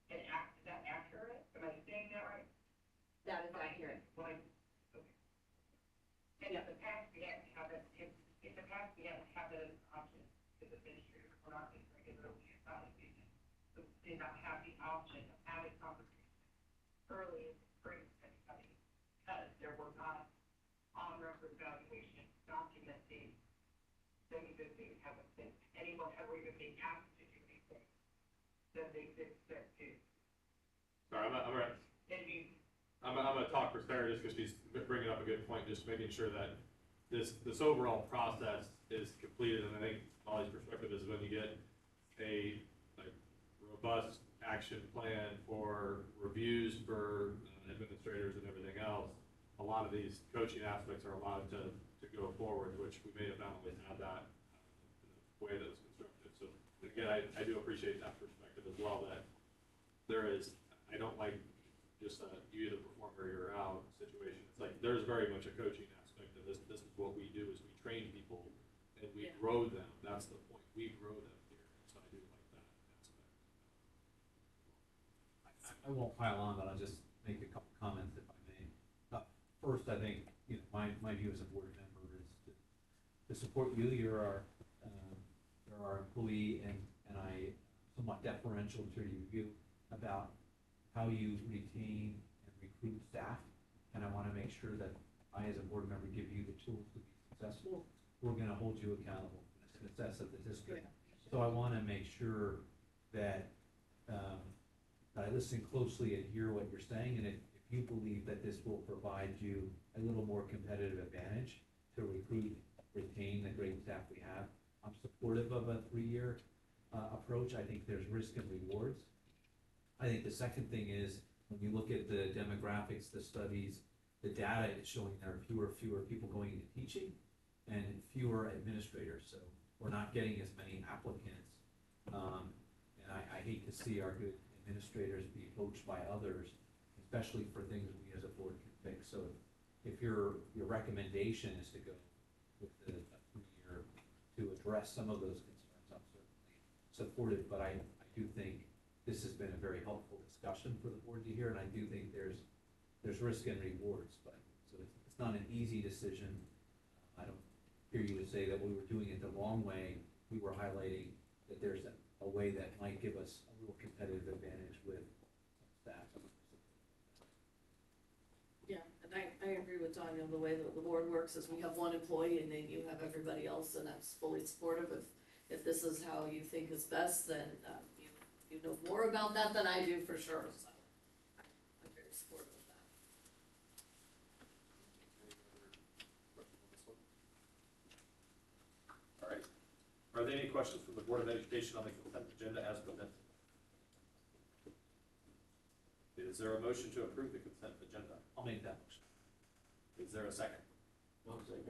accurate? Am I saying that right? That is accurate. Okay. And in the past, we haven't had that, in the past, we haven't had that as an option, because administrators were not being regularly evaluated. So we did not have the option of having conversations early in the spring with anybody, because there were not on-record evaluations documenting that even they haven't been, anyone ever even being asked to do anything that they did that too. Sorry, I'm gonna talk for Sarah just because she's bringing up a good point, just making sure that this overall process is completed, and I think Molly's perspective is when you get a robust action plan for reviews for administrators and everything else, a lot of these coaching aspects are allowed to go forward, which we may have not always had that in the way that was constructed. So again, I do appreciate that perspective as well, that there is, I don't like just you either perform or you're out situation. It's like there's very much a coaching aspect of this. This is what we do: is we train people and we grow them. That's the point. We grow them here. So I do like that aspect. I won't pile on, but I'll just make a couple comments if I may. First, I think, you know, my view as a board member is to support you. You're our employee, and I somewhat deferential to you about how you retain and recruit staff, and I want to make sure that I, as a board member, give you the tools to be successful. We're going to hold you accountable for the success of the district. So I want to make sure that I listen closely and hear what you're saying, and if you believe that this will provide you a little more competitive advantage to recruit, retain the great staff we have, I'm supportive of a 3-year approach. I think there's risk and rewards. I think the second thing is, when you look at the demographics, the studies, the data is showing there are fewer people going into teaching and fewer administrators, so we're not getting as many applicants. And I hate to see our good administrators be poached by others, especially for things we as a board can fix. So if your recommendation is to go with a 3-year to address some of those concerns, I'm certainly supportive, but I do think this has been a very helpful discussion for the board to hear, and I do think there's risk and rewards, but so it's not an easy decision. I don't hear you to say that we were doing it the wrong way. We were highlighting that there's a way that might give us a little competitive advantage with staff. Yeah, and I agree with Tanya. The way that the board works is we have one employee and then you have everybody else, and that's fully supportive. If this is how you think is best, then you know more about that than I do for sure, so I'm very supportive of that. are there any questions from the Board of Education on the consent agenda as presented? Is there a motion to approve the consent agenda? I'll make that motion. Is there a second? One second.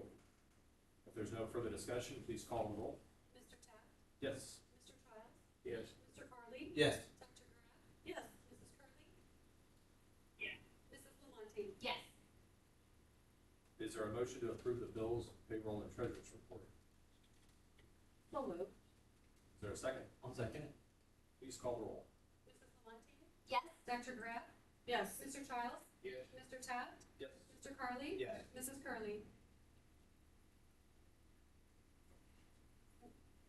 If there's no further discussion, please call the roll. Mr. Taft? Yes. Mr. Childs? Yes. Mr. Carly? Yes. Dr. Graf? Yes. Mrs. Curley? Yes. Mrs. Lamonte? Yes. Is there a motion to approve the bills, payroll, and treasurer's report? So moved. Is there a second? I'll second it. Please call the roll. Mrs. Lamonte? Yes. Dr. Graf? Yes. Mr. Childs? Yes. Mr. Taft? Yes. Mr. Carly? Yes. Mrs. Curley?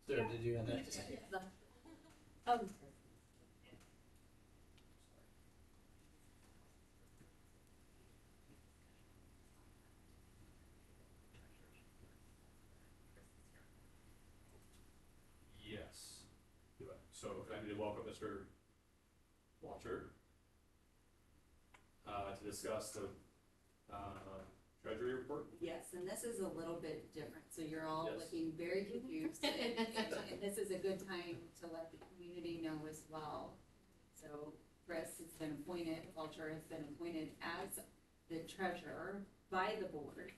Sarah, did you have that? Um, Yes. So I need to welcome Mr. Walter to discuss the treasury report. Yes, and this is a little bit different, so you're all Yes. looking very confused. And this is a good time to let the community know as well. So Chris has been appointed, Walter has been appointed as the treasurer by the board.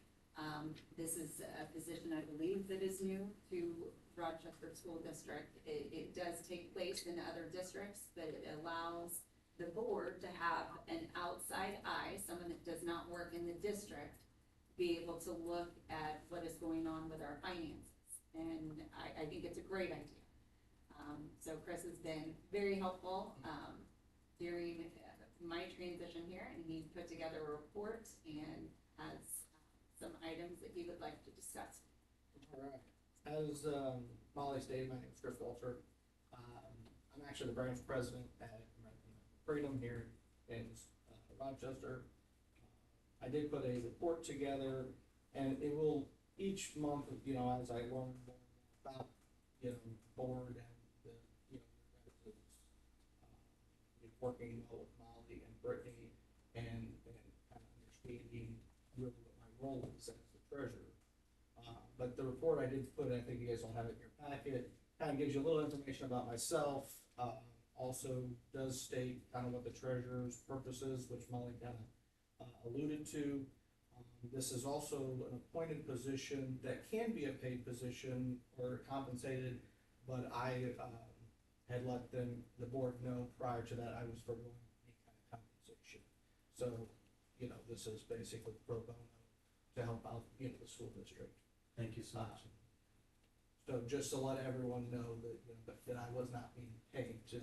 This is a position I believe that is new to Rochester School District. It does take place in other districts, but it allows the board to have an outside eye, someone that does not work in the district, be able to look at what is going on with our finances. And I think it's a great idea. So Chris has been very helpful during my transition here, and he put together a report and has some items that he would like to discuss. All right. As Molly stated, my name is Chris Walter. I'm actually the branch president at Freedom here in Rochester. I did put a report together, and it will each month, as I learn more about, board and the, working well with Molly and Brittany, and kind of understanding really what my role is as the treasurer. But the report I did put, I think you guys will have it in your packet, kind of gives you a little information about myself. Also does state kind of what the treasurer's purpose is, which Molly kind of alluded to. This is also an appointed position that can be a paid position or compensated, but I had let the board know prior to that I was foregoing any kind of compensation. So, this is basically pro bono to help out, the school district. Thank you so much. So just to let everyone know that I was not being paid to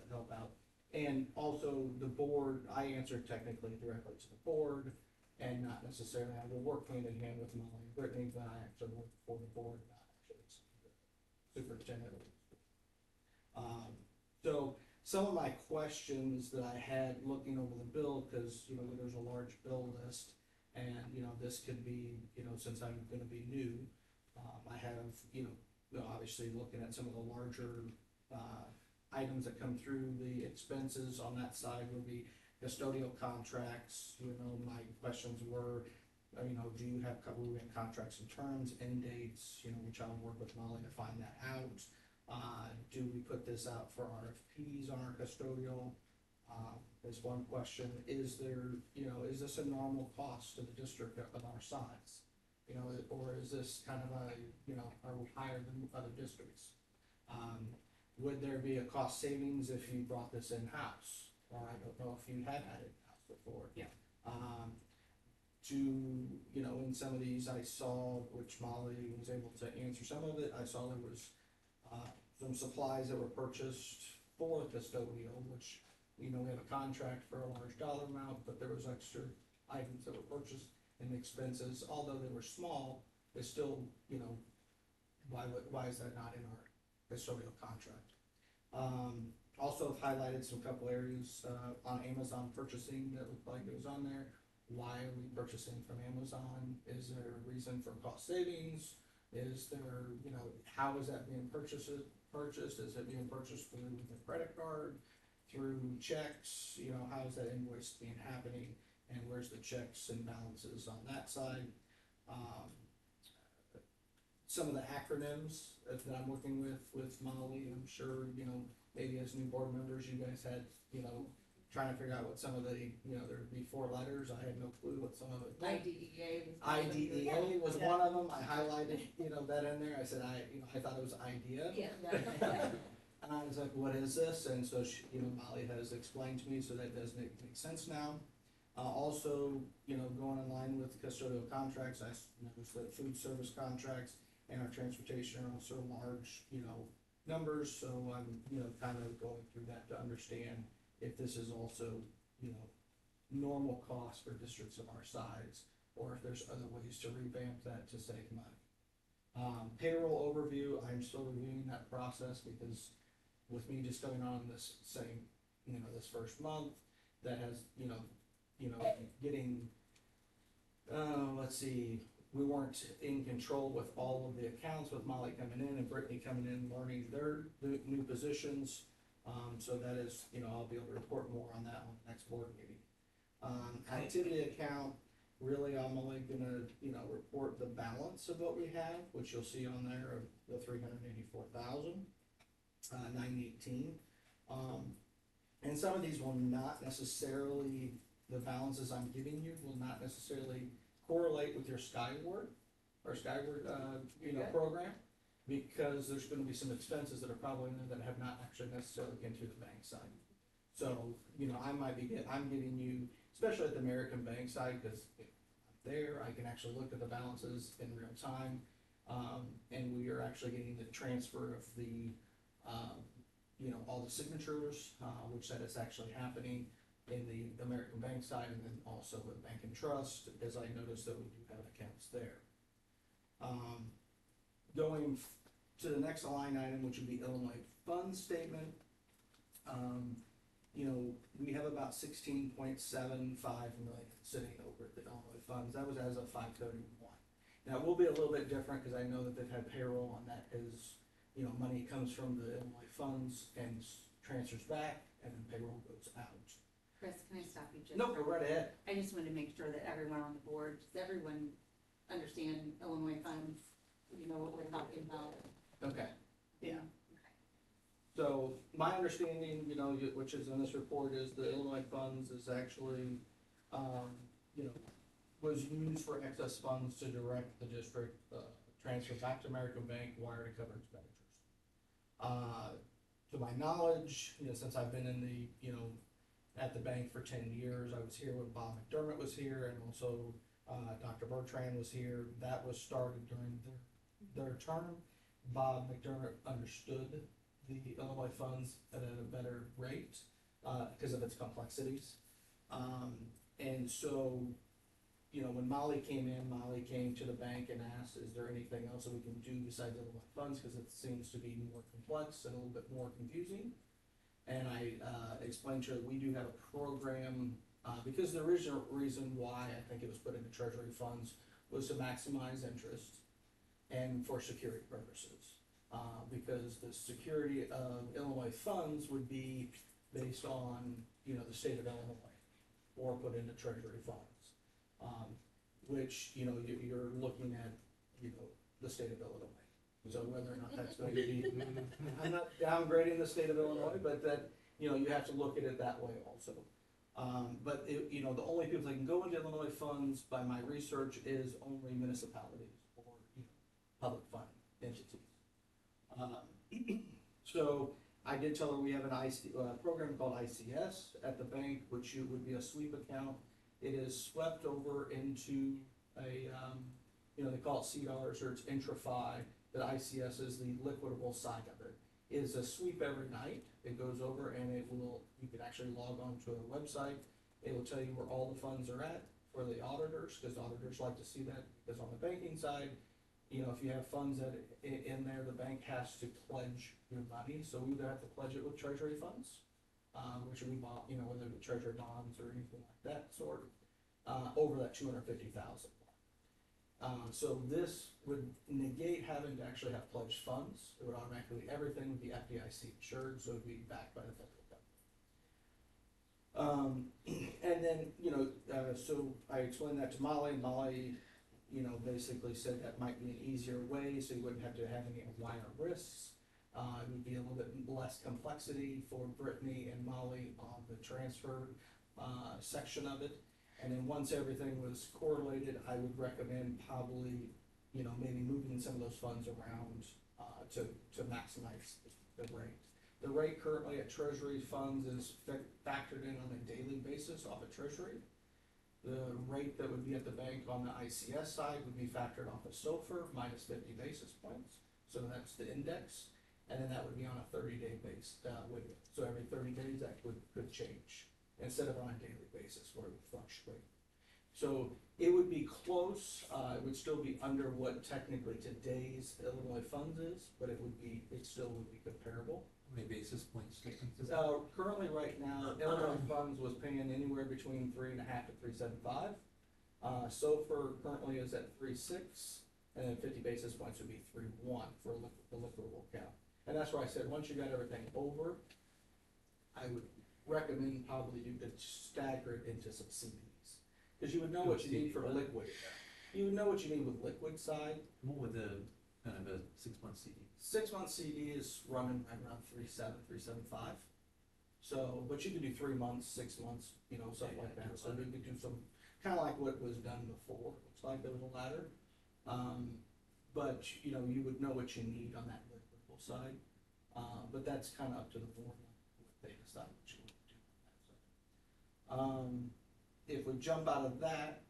help out. And also the board, I answer technically directly to the board and not necessarily, I will work hand in hand with Molly and Brittany, but I actually work for the board, not actually the superintendent. So some of my questions that I had looking over the bill, because, there's a large bill list, and, this could be, since I'm gonna be new, I have, obviously looking at some of the larger, items that come through the expenses on that side would be custodial contracts. My questions were, do you have contracts and terms, end dates, which I'll work with Molly to find that out. Do we put this out for RFPs on our custodial? Is one question. Is there, is this a normal cost to the district of our size? Or is this kind of are we higher than other districts? Would there be a cost savings if you brought this in-house? Or I don't know if you had it in-house before. Yeah. In some of these I saw, which Molly was able to answer some of it, I saw there was some supplies that were purchased for custodial, which, we have a contract for a large dollar amount, but there was extra items that were purchased and expenses, although they were small, they still, why is that not in our custodial contract? Also I've highlighted some couple areas on Amazon purchasing that looked like it was on there. Why are we purchasing from Amazon? Is there a reason for cost savings? Is there, how is that being purchased? Is it being purchased through the credit card, through checks? How is that invoice being happening? And where's the checks and balances on that side? some of the acronyms that I'm working with Molly. I'm sure, maybe as new board members, you guys had, trying to figure out what some of the, there'd be 4 letters. I had no clue what some of it meant. IDEA was one of them. I highlighted, that in there. I said, I thought it was idea. Yeah. And I was like, what is this? And so she, Molly has explained to me, so that does make sense now. Also, going in line with custodial contracts, I noticed that food service contracts and our transportation are also large, numbers. So I'm, kind of going through that to understand if this is also, normal cost for districts of our size, or if there's other ways to revamp that to save money. Payroll overview, I'm still reviewing that process because with me just going on this same, this first month, that has, getting, let's see, we weren't in control with all of the accounts with Molly coming in and Brittany coming in, learning their new positions. So that is, I'll be able to report more on that on the next board meeting. Activity account, really I'm only gonna, report the balance of what we have, which you'll see on there of the 384,918. And some of these will not necessarily, the balances I'm giving you will not necessarily correlate with your Skyward program, because there's gonna be some expenses that are probably in there that have not actually necessarily been through the bank side. So, I'm giving you, especially at the American Bank side, because there I can actually look at the balances in real time, and we are actually getting the transfer of the, all the signatures, which that is actually happening in the American Bank side, and then also with Bank and Trust, as I noticed that we do have accounts there. Going to the next line item, which would be Illinois fund statement. We have about 16.75 million sitting over at the Illinois funds. That was as of 5/31. Now it will be a little bit different because I know that they've had payroll on that, because money comes from the Illinois funds and transfers back, and then payroll goes out. Chris, can I stop you just? No, go right ahead. I just wanted to make sure that everyone on the board, does everyone understand Illinois funds? You know what we're talking about? Okay. Yeah. Okay. So my understanding, which is in this report, is the Illinois funds is actually, was used for excess funds to direct the district transfer back to American Bank, wire to cover expenditures. To my knowledge, since I've been in the, at the bank for 10 years, I was here when Bob McDermott was here, and also Dr. Bertrand was here. That was started during their term. Bob McDermott understood the Illinois funds at a better rate because of its complexities. And so, when Molly came to the bank and asked, is there anything else that we can do besides Illinois funds, because it seems to be more complex and a little bit more confusing. And I explained to her that we do have a program, because the original reason why I think it was put into treasury funds was to maximize interest and for security purposes. Because the security of Illinois funds would be based on, the state of Illinois, or put into treasury funds. Which, you're looking at, the state of Illinois. So whether or not that's going to be, I'm not downgrading the state of Illinois, but that, you have to look at it that way also. But the only people that can go into Illinois funds by my research is only municipalities or, public fund entities. So I did tell her we have a program called ICS at the bank, which would be a sweep account. It is swept over into a, they call it CDARS, or it's intra-fi. That ICS is the liquidable side of it. It is a sweep every night. It goes over and you can actually log on to a website. It will tell you where all the funds are at for the auditors, because auditors like to see that, because on the banking side, if you have funds that in there, the bank has to pledge your money. So we either have to pledge it with treasury funds, which we bought, whether it's treasury bonds or anything like that sort, over that 250,000. So this would negate having to actually have pledged funds. It would automatically, everything would be FDIC insured, so it would be backed by the federal government. And then, so I explained that to Molly. Molly, basically said that might be an easier way, so you wouldn't have to have any wire risks. It would be a little bit less complexity for Brittany and Molly on the transfer section of it. And then once everything was correlated, I would recommend probably, maybe moving some of those funds around to maximize the rate. The rate currently at Treasury funds is factored in on a daily basis off of Treasury. The rate that would be at the bank on the ICS side would be factored off of SOFR minus 50 basis points. So that's the index. And then that would be on a 30-day base window. So every 30 days that could change instead of on a daily basis where it would fluctuate. So it would be close. It would still be under what technically today's Illinois funds is, but it still would be comparable. How many basis points difference is Currently right now, Illinois funds was paying anywhere between 3.5 to 3.75. SOFR currently is at 3.6, and then 50 basis points would be 3.1 for the liquidable account. And that's why I said once you got everything over, I would recommend probably you could stagger it into some CDs, because you would know what you need for liquid. You would know what you need with liquid side. What would the kind of a 6-month CD? 6-month CD is running right around 3.7, 3.75. So, but you could do 3 months, 6 months, something like that. So you could do some, kind of like what was done before. Looks like there was a ladder. But you would know what you need on that liquidable side. But that's kind of up to the board, what they decide what you want to do on that side. If we jump out of that,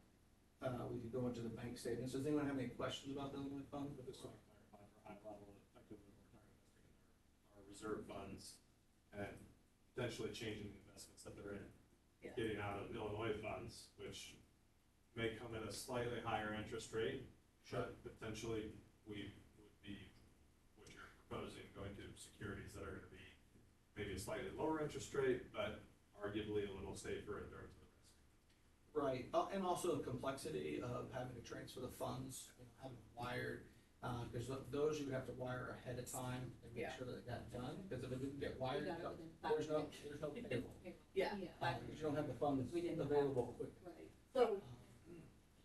we could go into the bank statements. Does anyone have any questions about the Illinois fund? But just want to clarify for high level, effectively we're talking about taking our reserve funds and potentially changing the investments that they're in. Yeah. Getting out of Illinois funds, which may come at a slightly higher interest rate. Sure. But potentially we would be, what you're proposing, going to securities that are gonna be maybe a slightly lower interest rate, but arguably a little safer in terms of the risk. Right, and also the complexity of having to transfer the funds, having them wired, because those you would have to wire ahead of time and make sure that it got done, because if it didn't get wired, there's no payroll. Yeah. Because you don't have the funds available quickly. Right.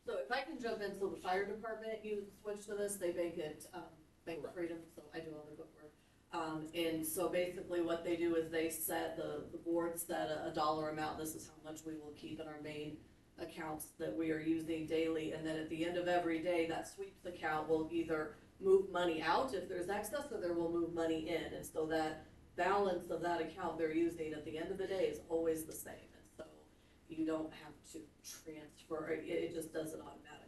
So if I can jump into the fire department, you switch to this, they bank at, Bank of Freedom, so I do all the footwork. And so basically what they do is they set, the board set a dollar amount, this is how much we will keep in our main accounts that we are using daily, and then at the end of every day, that sweeps account will either move money out if there's excess, or there will move money in, and so that balance of that account they're using at the end of the day is always the same, and so you don't have to transfer, it just does it automatically.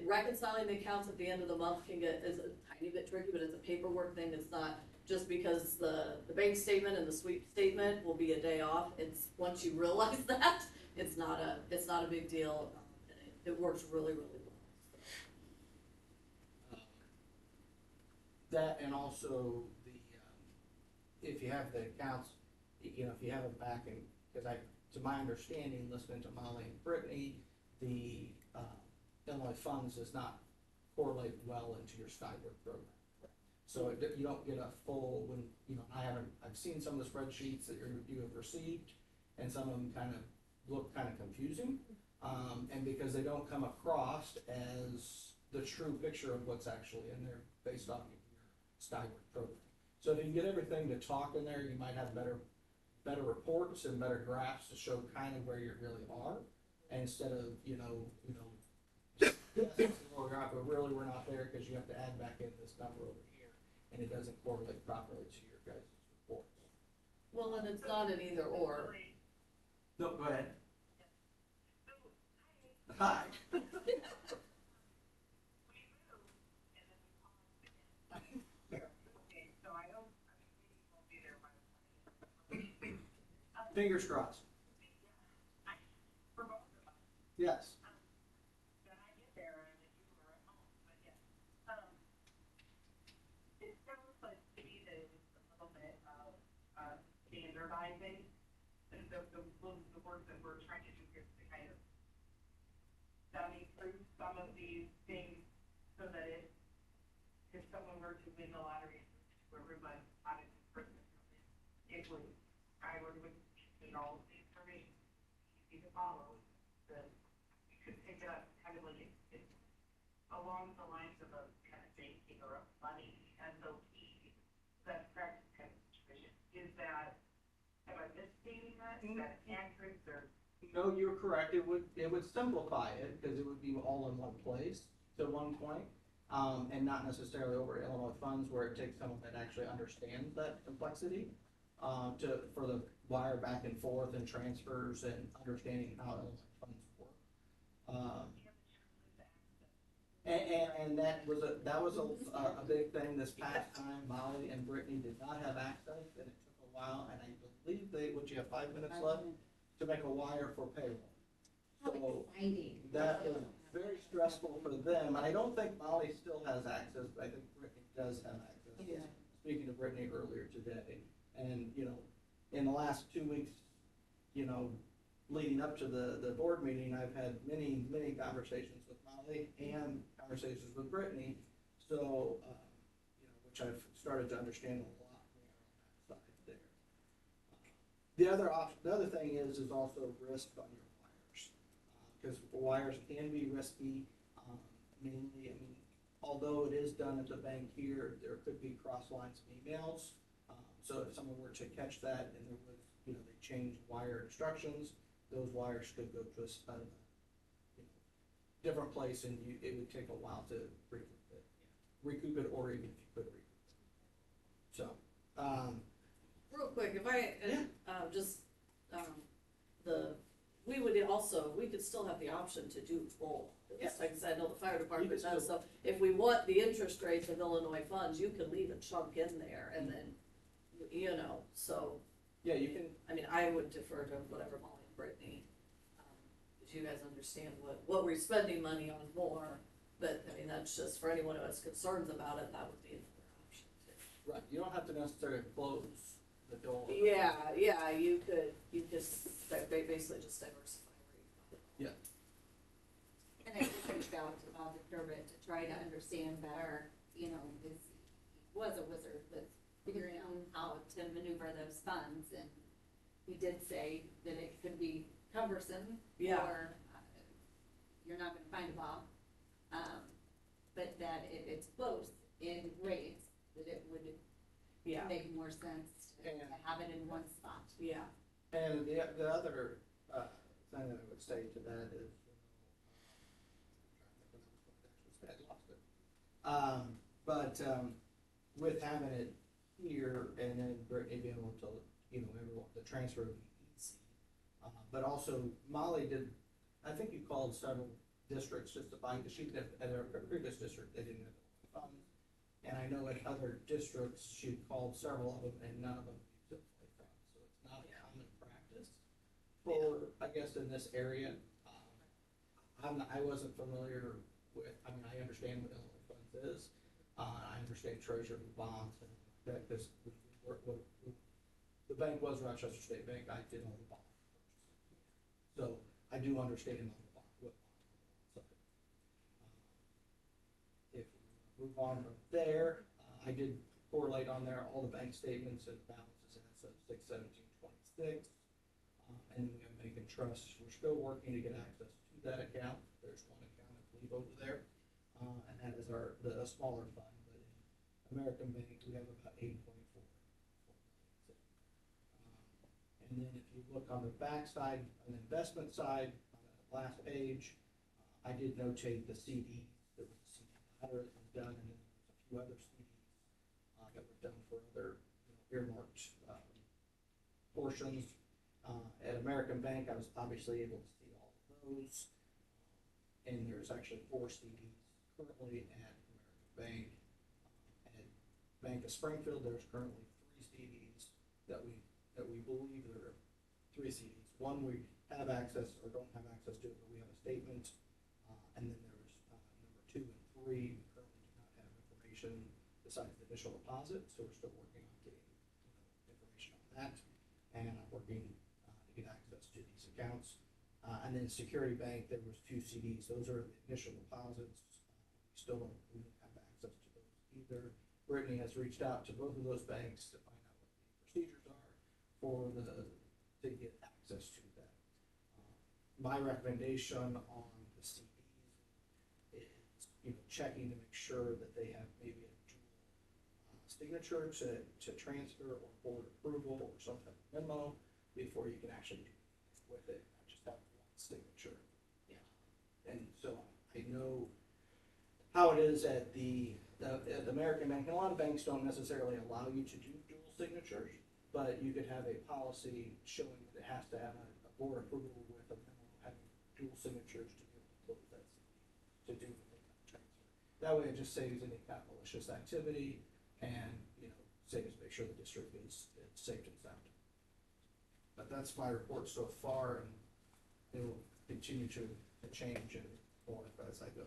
Reconciling the accounts at the end of the month is a tiny bit tricky, but it's a paperwork thing. It's not just because the bank statement and the sweep statement will be a day off. It's once you realize that, it's not a big deal. It works really, really well. That, and also if you have the accounts, if you have a backing, because to my understanding, listening to Molly and Brittany, the Illinois funds does not correlate well into your Skyward program. So you don't get a full, I've seen some of the spreadsheets that you have received, and some of them kind of look kind of confusing, and because they don't come across as the true picture of what's actually in there based off of your Skyward program. So if you can get everything to talk in there, you might have better reports and better graphs to show kind of where you really are, and instead of but really we're not there because you have to add back in this number over here, and it doesn't correlate properly to your guys' reports. Well, and it's not an either or. No, go ahead. Hi. Fingers crossed. Yes. Standardizing the work that we're trying to do here to kind of dummy through some of these things so that if someone were to win the lottery, where everyone out of this person, it would, I would need all of the information, easy to follow. You to pick it up kind of like it's along the lines of a kind of banking or a money SOP, best practice kind of situation. Is that, am I misstating that? Is that accurate or? No, you're correct. It would simplify it because it would be all in one place to one point, and not necessarily over Illinois funds where it takes someone that actually understands that complexity, for the wire back and forth and transfers and understanding how Illinois funds work. And that was a big thing this past time. Molly and Brittany did not have access, and it took a while. And I believe would you have 5 minutes left to make a wire for payroll? How So exciting. that was very stressful for them. And I don't think Molly still has access, but I think Brittany does have access. Yeah. Speaking to Brittany earlier today, and in the last 2 weeks, leading up to the board meeting, I've had many conversations with Molly and conversations with Brittany. So, which I've started to understand a lot more on that side there. The other thing is also risk on your wires, because wires can be risky. Mainly, although it is done at the bank here, there could be cross lines of emails. So if someone were to catch that and there was, they changed wire instructions, those wires could go to a different place, and it would take a while to recoup it, or even if you could recoup it. So, Real quick, if I, we could still have the option to do both. Yes. Like I said, I know the fire department You can does, so if we want the interest rates of Illinois funds, you can leave a chunk in there and then, so. yeah, you can. I would defer to whatever Molly and Brittany, because you guys understand what we're spending money on more. But, that's just, for anyone who has concerns about it, that would be another option too. Right, you don't have to necessarily close the door. Yeah, you could basically just diversify where you go. Yeah. And I just reached out to Bob McDermott to try to understand better, because he was a wizard with figuring out how to maneuver those funds, and he did say that it could be cumbersome, Yeah. or you're not gonna find a Bob, but that if it's both in rates, that it would make more sense to have it in one spot. Yeah. And the other thing that I would say to that is, I lost it. But with having it here, and then Brittany being able to, everyone, the transfer would be easy. But also, Molly did, I think you called several districts just to find, because she did at her previous district, they didn't have the funds. And I know at other districts, she called several of them, and none of them used it for funds. So it's not a common practice for, I guess, in this area. I wasn't familiar with, I understand what Illinois funds is. I understand treasury bonds and that, because the bank was Rochester State Bank. I did all the bond purchases. So I do understand on the bond, what bond. If we move on from there, I did correlate on there all the bank statements and balances as of 6/17/26. And we have bank and trust. We're still working to get access to that account. There's one account, I believe, over there. And that is the smaller fund. But in American Bank, we have about 8.4 million. And then if you look on the back side, on the investment side, on the last page, I did notate the CDs. There was a CD ladder that was done, and then there was a few other CDs that were done for other earmarked portions. At American Bank, I was obviously able to see all of those. And there's actually 4 CDs currently at American Bank. At Bank of Springfield, there's currently 3 CDs that we believe there are 3 CDs. One we have access or don't have access to, but we have a statement. And then there's number 2 and 3. We currently do not have information besides the initial deposit, so we're still working on getting information on that. And I'm working to get access to these accounts. And then Security Bank, there was 2 CDs. Those are the initial deposits. We still don't have access to those either. Brittany has reached out to both of those banks to find out what the procedures are to get access to that. My recommendation on the checking to make sure that they have maybe a dual signature to transfer or board approval or some type of memo before you can actually do anything with it, not just have one signature. Yeah. And so I know how it is at the American Bank, and a lot of banks don't necessarily allow you to do dual signatures, but you could have a policy showing that it has to have a board approval with a memo having dual signatures to be able to close that to do the transfer. That way it just saves any kind of malicious activity and, saves, make sure the district is safe and sound. But that's my report so far, and it will continue to change and morph as I go.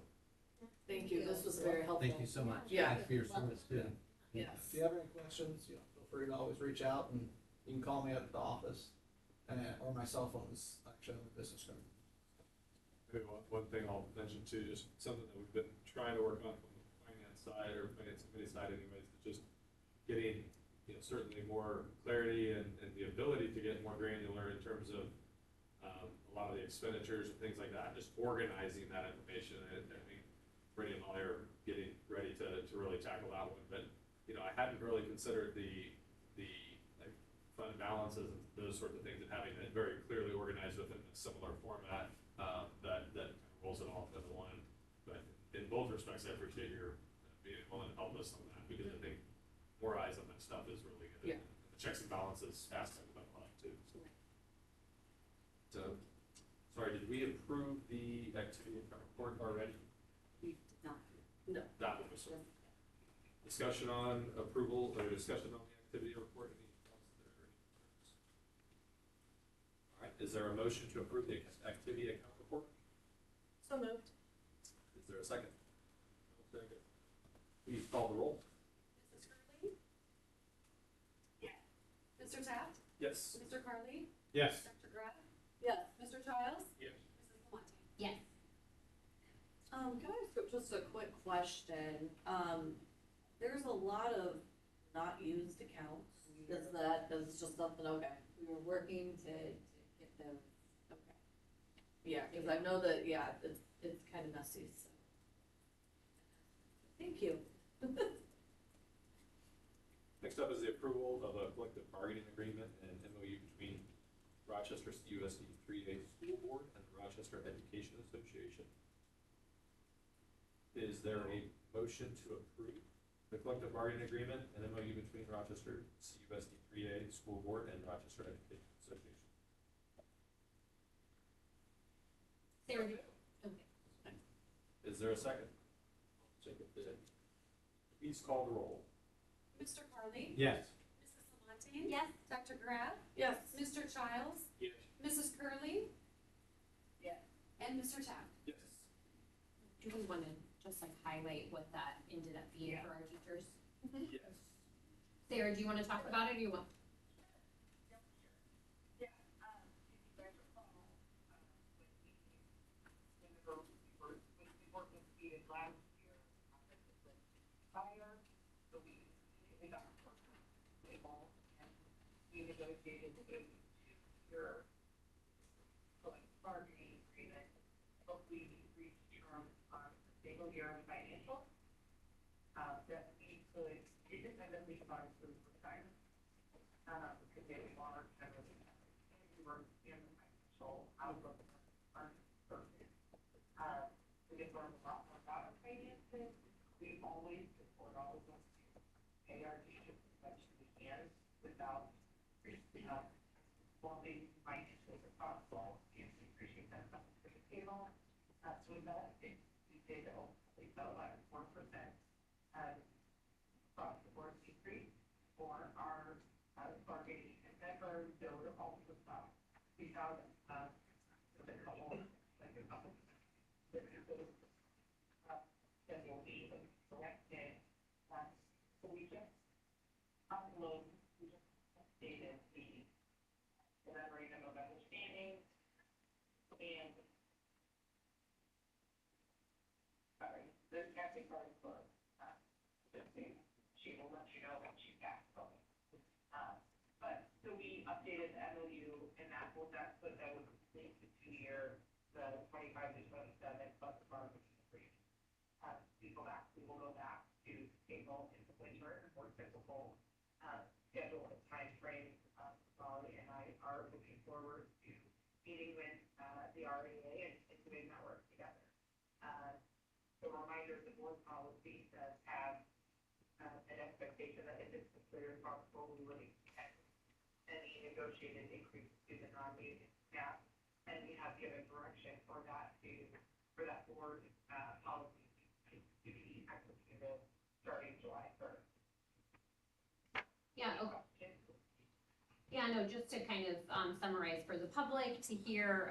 Thank you, this was very helpful. Thank you so much. Yeah. Thanks for your service too. Yes. If you have any questions, feel free to always reach out, and you can call me at the office, or my cell phone is actually on the business card. Maybe one thing I'll mention too, just something that we've been trying to work on from the finance side, or finance committee side anyways, is just getting, certainly more clarity and the ability to get more granular in terms of a lot of the expenditures and things like that, just organizing that information. I mean, Brittany and I are getting ready to really tackle that one, but I hadn't really considered the like fund balances and those sorts of things, and having it very clearly organized within a similar format that kind of rolls it all into one. But in both respects, I appreciate your being willing to help us on that, because I think more eyes on that stuff is really good. Yeah. The checks and balances aspect of that a lot too. So, sorry, did we approve the activity account report already? We did not. No. That one was sort of discussion on approval, or discussion on the activity report. Any thoughts there? All right, is there a motion to approve the activity account report? So moved. Is there a second? Second. Please call the roll. Mrs. Curley? Yes. Mr. Taft? Yes. Mr. Carly? Yes. Dr. Graff? Yes. Mr. Childs? Yes. Mrs. Lamonte? Yes. Can I ask just a quick question? There's a lot of not used accounts. Is just something, okay? We were working to get those, okay. Yeah, because I know that, it's kind of messy, so. Thank you. Next up is the approval of a collective bargaining agreement and MOU between Rochester CUSD 3A School Board and the Rochester Education Association. Is there a motion to approve the collective bargaining agreement and MOU between Rochester CUSD 3A School Board and Rochester Education Association? Sarah, okay. Is there a second? Second. Please call the roll. Mr. Carly? Yes. Mrs. Lamonte? Yes. Dr. Graff? Yes. Mr. Childs? Yes. Mrs. Curley? Yes. And Mr. Taft? Yes. Do we want to just highlight what that ended up being for our teachers? Yes. Sarah, do you want to talk about it, or you want? If you guys recall, when we worked with Steve last year, fire, so we got involved and we negotiated a two-year collective bargaining agreement, but we reached terms on a single year of financial, that we could independently fund through retirement. Because they are kind of, we were in the financial outlook person. We get learned a lot more about our finances. We always support all of us to pay our teachers as much as we can without, wanting financially responsible. And we appreciate that something for the table. So we met, we did we felt like 4%, across the board decrease for our bargaining, and never build all the stuff. We found a couple, that will be selected. So we just updated the memorandum of understanding, and sorry, the casting card is for she will let you know when she's back. But so we updated the MOU, and that would link the 2 year, the 25 to 27 plus the bargaining agreement. table in the winter and more typical, schedule and timeframe. Molly and I are looking forward to meeting with, the REA and doing that work together. The reminder, the board policy does have, an expectation that if it's considered possible, we would expect any negotiated increase to the non-union staff. And we have given direction for that board, policy to be executed starting July 1st. Yeah, okay. Yeah, no, just to kind of summarize for the public to hear,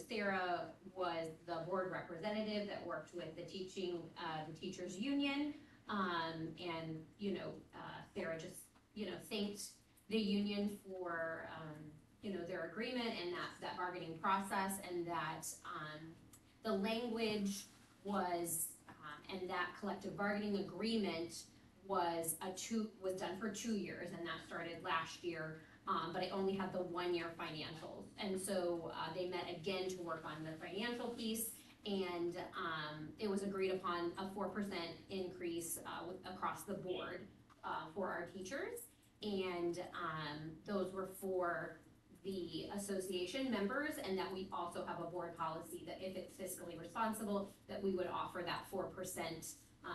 Sarah was the board representative that worked with the teachers union. And, Sarah just, thanked the union for, their agreement and that bargaining process, and that the language was, and that collective bargaining agreement was done for 2 years, and that started last year. But I only had the 1-year financials. And so they met again to work on the financial piece, and it was agreed upon a 4% increase across the board for our teachers. And those were for the association members, and that we also have a board policy that if it's fiscally responsible, that we would offer that 4%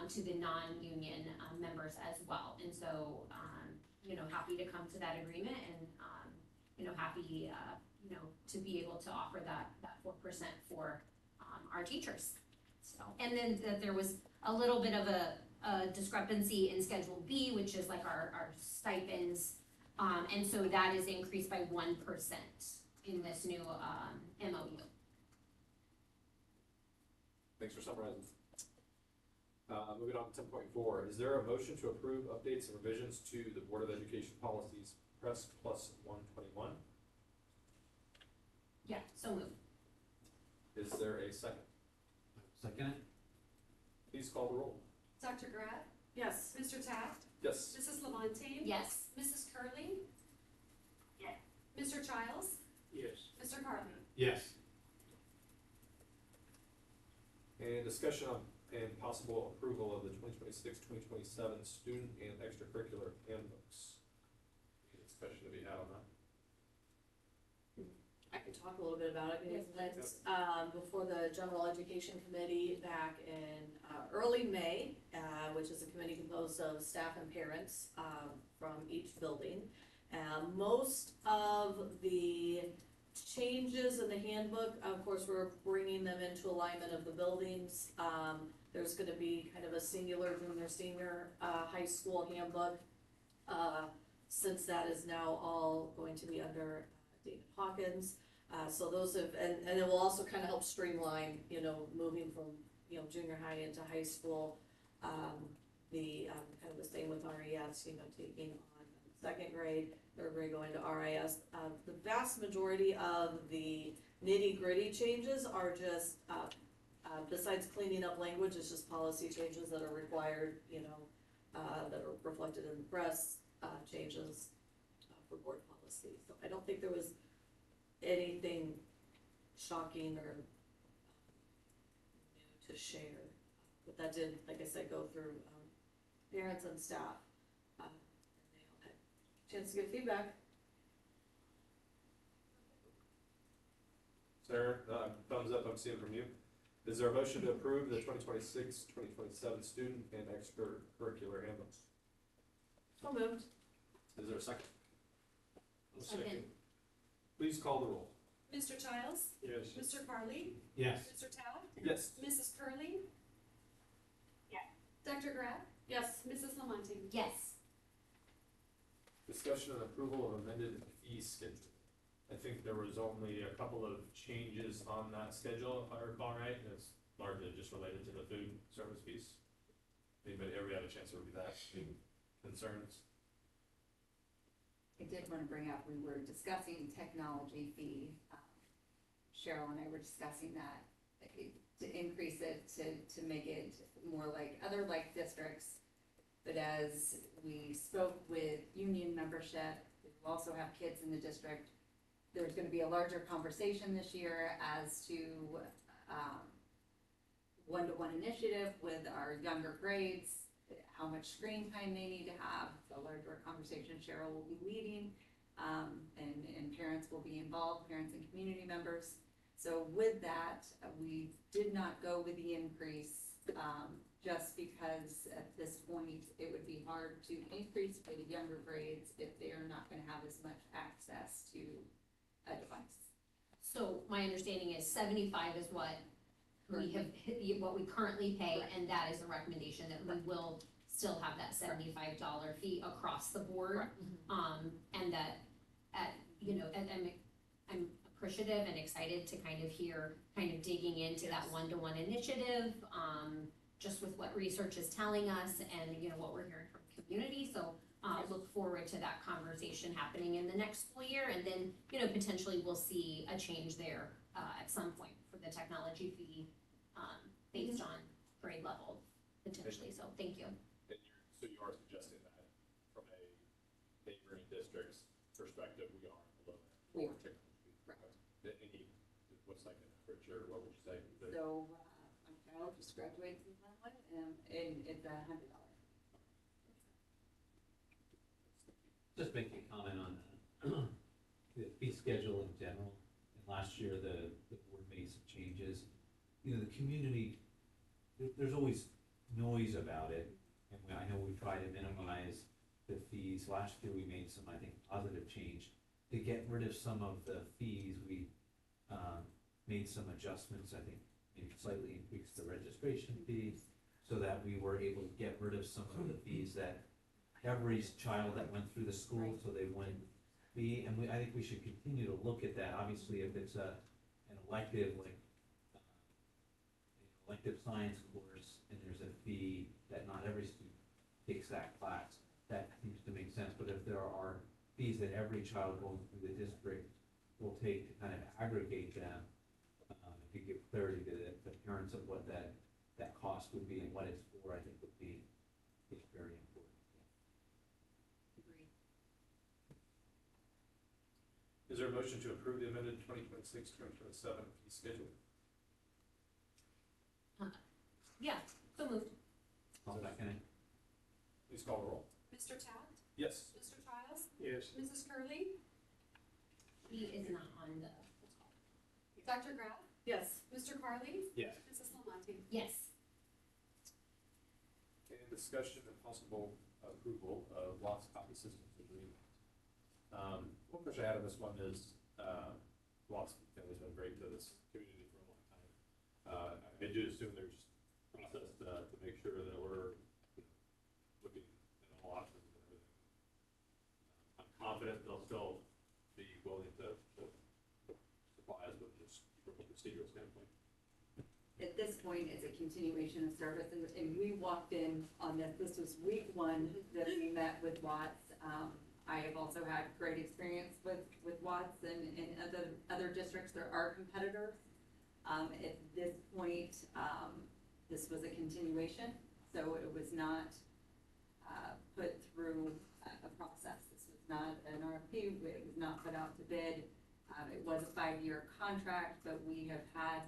to the non-union members as well. And so, happy to come to that agreement, and, happy, to be able to offer that 4% for our teachers. So, and then there was a little bit of a discrepancy in Schedule B, which is like our stipends. And so that is increased by 1% in this new MOU. Thanks for summarizing. Moving on to 10.4, is there a motion to approve updates and revisions to the Board of Education policies Press Plus 121? Yeah, so moved. Is there a second? Second? Please call the roll. Dr. Grad? Yes. Mr. Taft? Yes. Mrs. Lamontagne? Yes. Mrs. Curley? Yes. Mr. Childs? Yes. Mr. Carly? Yes. And discussion on and possible approval of the 2026-2027 student and extracurricular handbooks. Any discussion to be had on that? I can talk a little bit about it, because that's, before the General Education Committee back in, early May, which is a committee composed of staff and parents, from each building. Most of the changes in the handbook, of course, we're bringing them into alignment of the buildings. There's gonna be kind of a singular junior, senior, high school handbook, since that is now all going to be under David Hawkins. So those have, and it will also kind of help streamline, moving from, junior high into high school. Kind of the same with RES, taking on second grade, third grade going to RIS. The vast majority of the nitty-gritty changes are just, besides cleaning up language, it's just policy changes that are required, that are reflected in the press, changes for board policy. So I don't think there was anything shocking or new to share. But that did, like I said, go through parents and staff, and they all had a chance to give feedback. Sarah, thumbs up, I'm seeing from you. Is there a motion to approve the 2026-2027 student and extracurricular handbooks? So moved. Is there a second? Second. Please call the roll. Mr. Childs? Yes. Mr. Carly? Yes. Mr. Taft? Yes. Mrs. Curley? Yes. Dr. Grad? Yes. Mrs. Lamontagne? Yes. Discussion and approval of amended fee schedule. I think there was only a couple of changes on that schedule, if I recall right, and it's largely just related to the food service piece. Anybody ever had a chance to review that? Any concerns? I did want to bring up, we were discussing technology fee. Cheryl and I were discussing that, to increase it, to make it more like other like districts. But as we spoke with union membership, we also have kids in the district, there's going to be a larger conversation this year as to one-to-one initiative with our younger grades, how much screen time they need to have. It's a larger conversation Cheryl will be leading, and parents will be involved, parents and community members. So with that, we did not go with the increase, just because at this point, it would be hard to increase for the younger grades if they are not gonna have as much access to a device. So my understanding is 75 is what we have, what we currently pay, and that is a recommendation that we will still have that $75 fee across the board. And that, and I'm appreciative and excited to kind of hear, kind of digging into that one-to-one initiative, just with what research is telling us and, what we're hearing from community. So look forward to that conversation happening in the next school year, and then, potentially we'll see a change there at some point for the technology fee based on grade level potentially. So thank you. So you are suggesting that from a neighboring district's perspective, we are below that? We are. Right. What's like an average, or what would you say? So, my child just graduated from that one, and it's $100. Just making a comment on the fee schedule in general. And last year, the board made some changes. The community, there's always noise about it. And I know we try to minimize the fees. Last year, we made some, I think, positive change. To get rid of some of the fees, we made some adjustments, I think, maybe slightly increased the registration fees, so that we were able to get rid of some of the fees that every child that went through the school, so they wouldn't be, and I think we should continue to look at that. Obviously, if it's an elective, like elective science course, and there's a fee that not every student takes that class, that seems to make sense. But if there are fees that every child going through the district will take to kind of aggregate them, if you give clarity to the parents of what that cost would be and what it's for, I think would be very important. Agreed. Is there a motion to approve the amended 2026-2027 fee schedule? Yeah, so moved. I'll second it. Please call the roll. Mr. Taft? Yes. Mr. Childs? Yes. Mrs. Curley? He is not on the call. Dr. Graff? Yes. Mr. Carly? Yes. Mrs. Lamonti? Yes. And discussion and possible approval of Watts Copy Systems agreement. One question I had on this one is, Watts has been great to this community for a long time. I do assume there's process to make sure that we're looking at all options and everything. I'm confident they'll still be willing to supply us with just from a procedural standpoint. At this point, it's a continuation of service, and we walked in on this was week one that we met with Watts. I have also had great experience with Watts and other districts. There are competitors. At this point, this was a continuation, so it was not put through a process. This was not an RFP, it was not put out to bid. It was a 5-year contract, but we have had,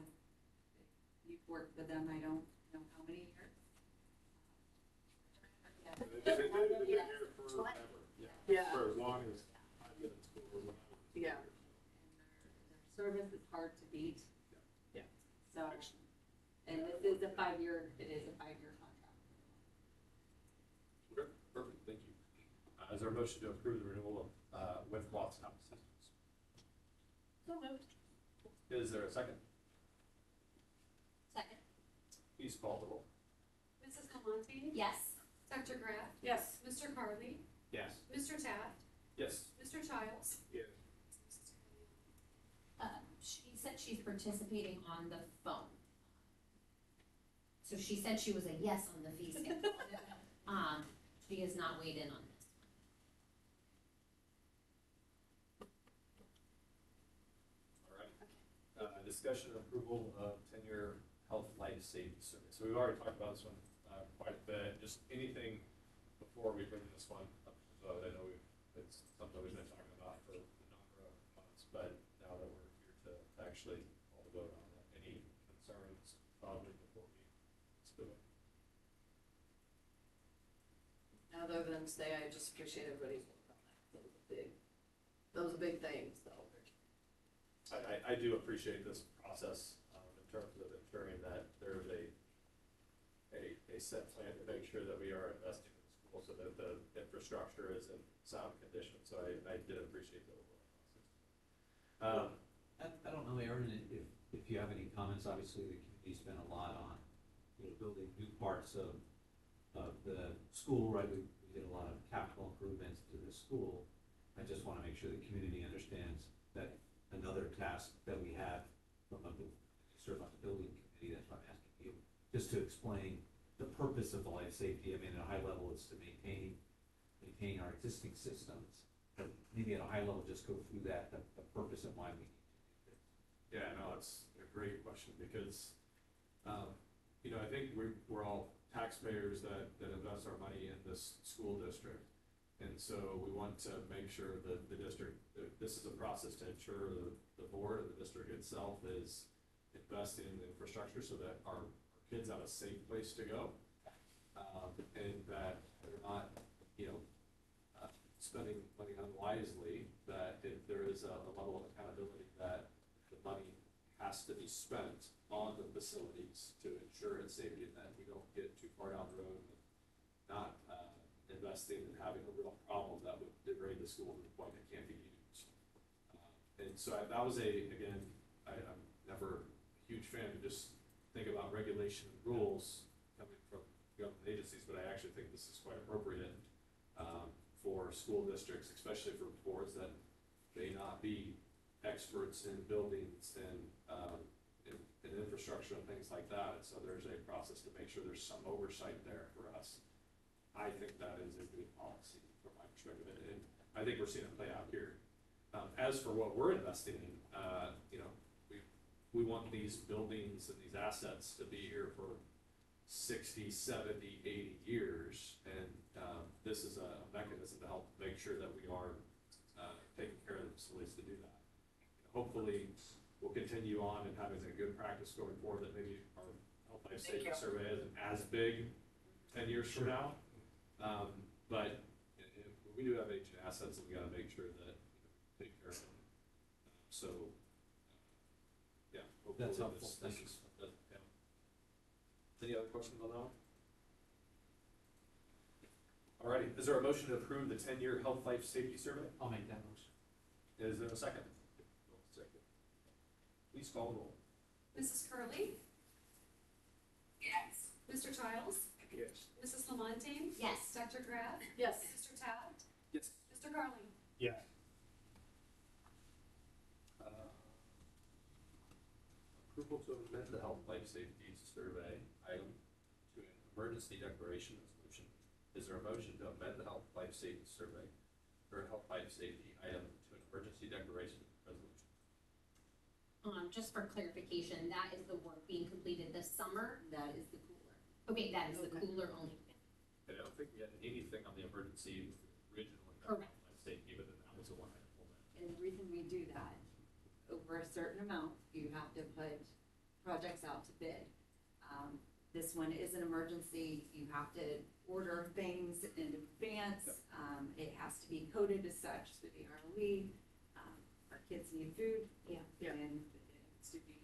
you've worked with them, I don't know how many years. They've been here forever. Yeah. For as long as I've been in school. Yeah. And their service is hard to beat. Yeah. So, and this is a 5-year, it is a 5-year contract. Okay, perfect, thank you. Is there a motion to approve the renewal of, with Watts Copy Systems? So moved. Is there a second? Second. Please call the roll. Mrs. Lamonti? Yes. Dr. Graff? Yes. Mr. Carly? Yes. Mr. Taft? Yes. Mr. Childs? Yes. Mrs. Curley? She said she's participating on the phone. So she said she was a yes on the fee schedule. She has not weighed in on this All right. Discussion and approval of 10-year health life safety survey. So we've already talked about this one quite a bit. Just anything before we bring this one up. So I know it's something we've been talking about for a number of months, but now that we're here to actually all vote on it, any concerns probably before we split it? other than say, I just appreciate everybody's work on that. That was a big thing, so. I do appreciate this process, in terms of ensuring that there is a set plan to make sure that we are investing in the school so that the infrastructure is in sound condition, so I did appreciate the overall process. I don't know, Aaron, if you have any comments. Obviously the community spent a lot on, building new parts of the school, right? We did a lot of capital improvements to the school. I just want to make sure the community understands that another task that we have from serve on the building committee, that's why I'm asking you, just to explain the purpose of the life safety. I mean, at a high level, it's to maintain our existing systems. But maybe at a high level, just go through that, the purpose and why we need to do this. Yeah, no, it's a great question because, I think we're all taxpayers that invest our money in this school district. And so we want to make sure that the district, this is a process to ensure the board of the district itself is investing in the infrastructure so that our kids have a safe place to go. And that they're not, spending money unwisely, that if there is a level of accountability that the money has to be spent on the facilities to ensure its safety, and that we don't get too far down the road with not investing and having a real problem that would degrade the school to the point it can't be used. And so that was again, I'm never a huge fan of just think about regulation and rules coming from government agencies, but I actually think this is quite appropriate for school districts, especially for boards that may not be experts in buildings and in infrastructure and things like that. And so there's a process to make sure there's some oversight there for us. I think that is a good policy from my perspective, and I think we're seeing it play out here. As for what we're investing in, we want these buildings and these assets to be here for 60, 70, 80 years, and this is a mechanism to help make sure that we are taking care of the facilities to do that. Hopefully, we'll continue on and having a good practice going forward that maybe our health life safety survey isn't as big 10 years from now. But if we do have ancient assets, and we got to make sure that take care of them. Yeah, That's helpful. Thank you. Any other questions on that one? Alrighty, is there a motion to approve the 10-year health life safety survey? I'll make that motion. Is there a second? Second. Please call the roll. Mrs. Curley, Yes. Mr. Childs, Yes. Mrs. Lamontagne, Yes. Dr. Graff, Yes. Mr. Taft, Yes. Mr. Carly. Yes. Approval to amend the health life safety survey item to an emergency declaration resolution. Is there a motion to amend the health life safety survey or health life safety item to an emergency declaration resolution? Just for clarification, that is the work being completed this summer. That is the cooler. Okay, that is the cooler only. I don't think we had anything on the emergency originally. Correct. Life safety, but then that was the one I pulled in. And the reason we do that, over a certain amount, you have to put projects out to bid. This one is an emergency, you have to order things in advance. It has to be coded as such through the ROE. Our kids need food. Yeah. And it's to be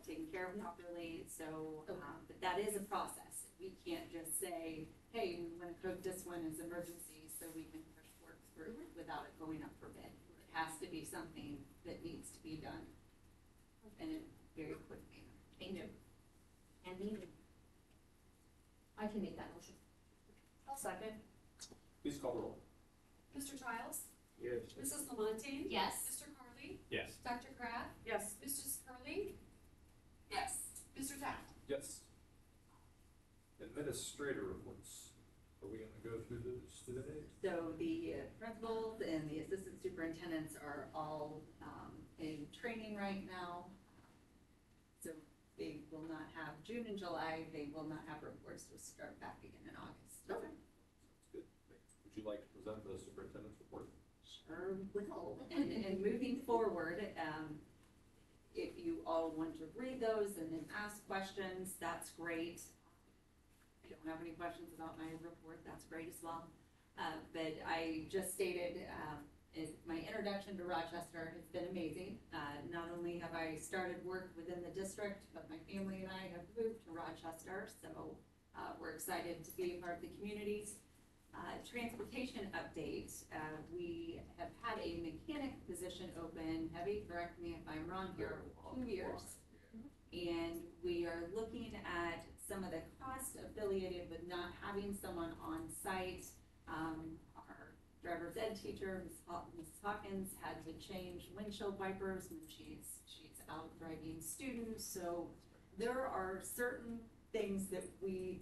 taken care of properly, so, but that is a process. We can't just say, hey, we wanna cook this one as emergency so we can push work through without it going up for bid. It has to be something that needs to be done in a very quick manner. Thank you. And me. I can make that motion. I'll second. Please call the roll. Mr. Childs, Yes. Mrs. Lamontagne, Yes. Mr. Carly, Yes. Dr. Graff, Yes. Mrs. Curley, Yes. Mr. Taft. Yes. Administrator reports. Are we gonna go through those today? So the principals and the assistant superintendents are all in training right now. So they will not have June and July, they will not have reports to start back again in August. Okay. Sounds good. Would you like to present the superintendent's report? Sure will. And moving forward, if you all want to read those and then ask questions, that's great. If you don't have any questions about my report, that's great as well. But I just stated, my introduction to Rochester has been amazing. Not only have I started work within the district, but my family and I have moved to Rochester, so we're excited to be a part of the communities. Transportation update, we have had a mechanic position open, Heavy, correct me if I'm wrong here, 2 years. And we are looking at some of the costs affiliated with not having someone on site. Our driver's ed teacher, Ms. Hawkins, had to change windshield wipers when she's out driving students. So there are certain things that we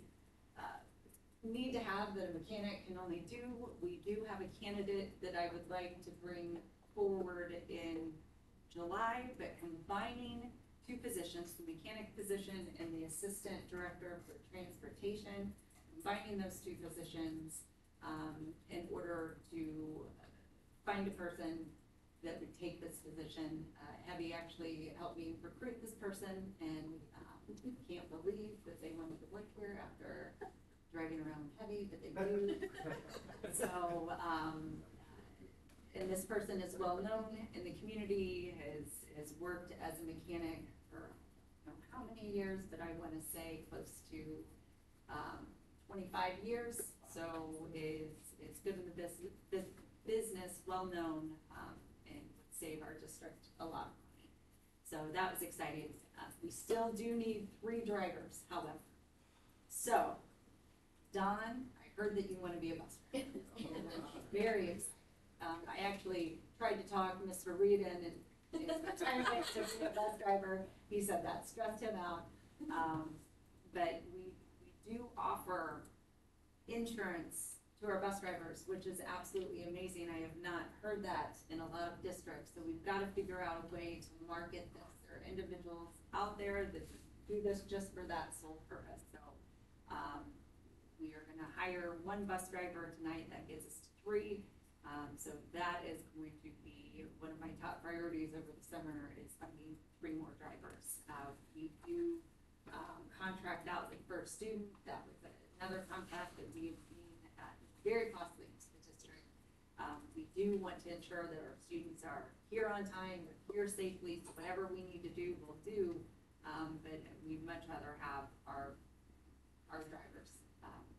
need to have that a mechanic can only do. We do have a candidate that I would like to bring forward in July, but combining 2 positions, the mechanic position and the assistant director for transportation, combining those 2 positions in order to find a person that would take this position. Heavy actually helped me recruit this person, and can't believe that they wanted to work here after driving around Heavy, but they do. So, and this person is well known in the community, has worked as a mechanic for I don't know how many years, but I want to say close to 25 years. So it's good in the business, well known, and would save our district a lot of money. So that was exciting. We still do need 3 drivers, however. So, Don, I heard that you want to be a bus driver. Very excited. I actually tried to talk Mr. Reed in and spent time next to be a bus driver. He said that stressed him out. But we do offer insurance to our bus drivers, which is absolutely amazing. I have not heard that in a lot of districts. So we've got to figure out a way to market this. There are individuals out there that do this just for that sole purpose. So we are going to hire 1 bus driver tonight. That gets us to 3. So that is going to be one of my top priorities over the summer, is finding 3 more drivers. We do contract out the first student. That was another contract that we have seen very costly to the district. We do want to ensure that our students are here on time, here safely, so whatever we need to do, we'll do. But we'd much rather have our drivers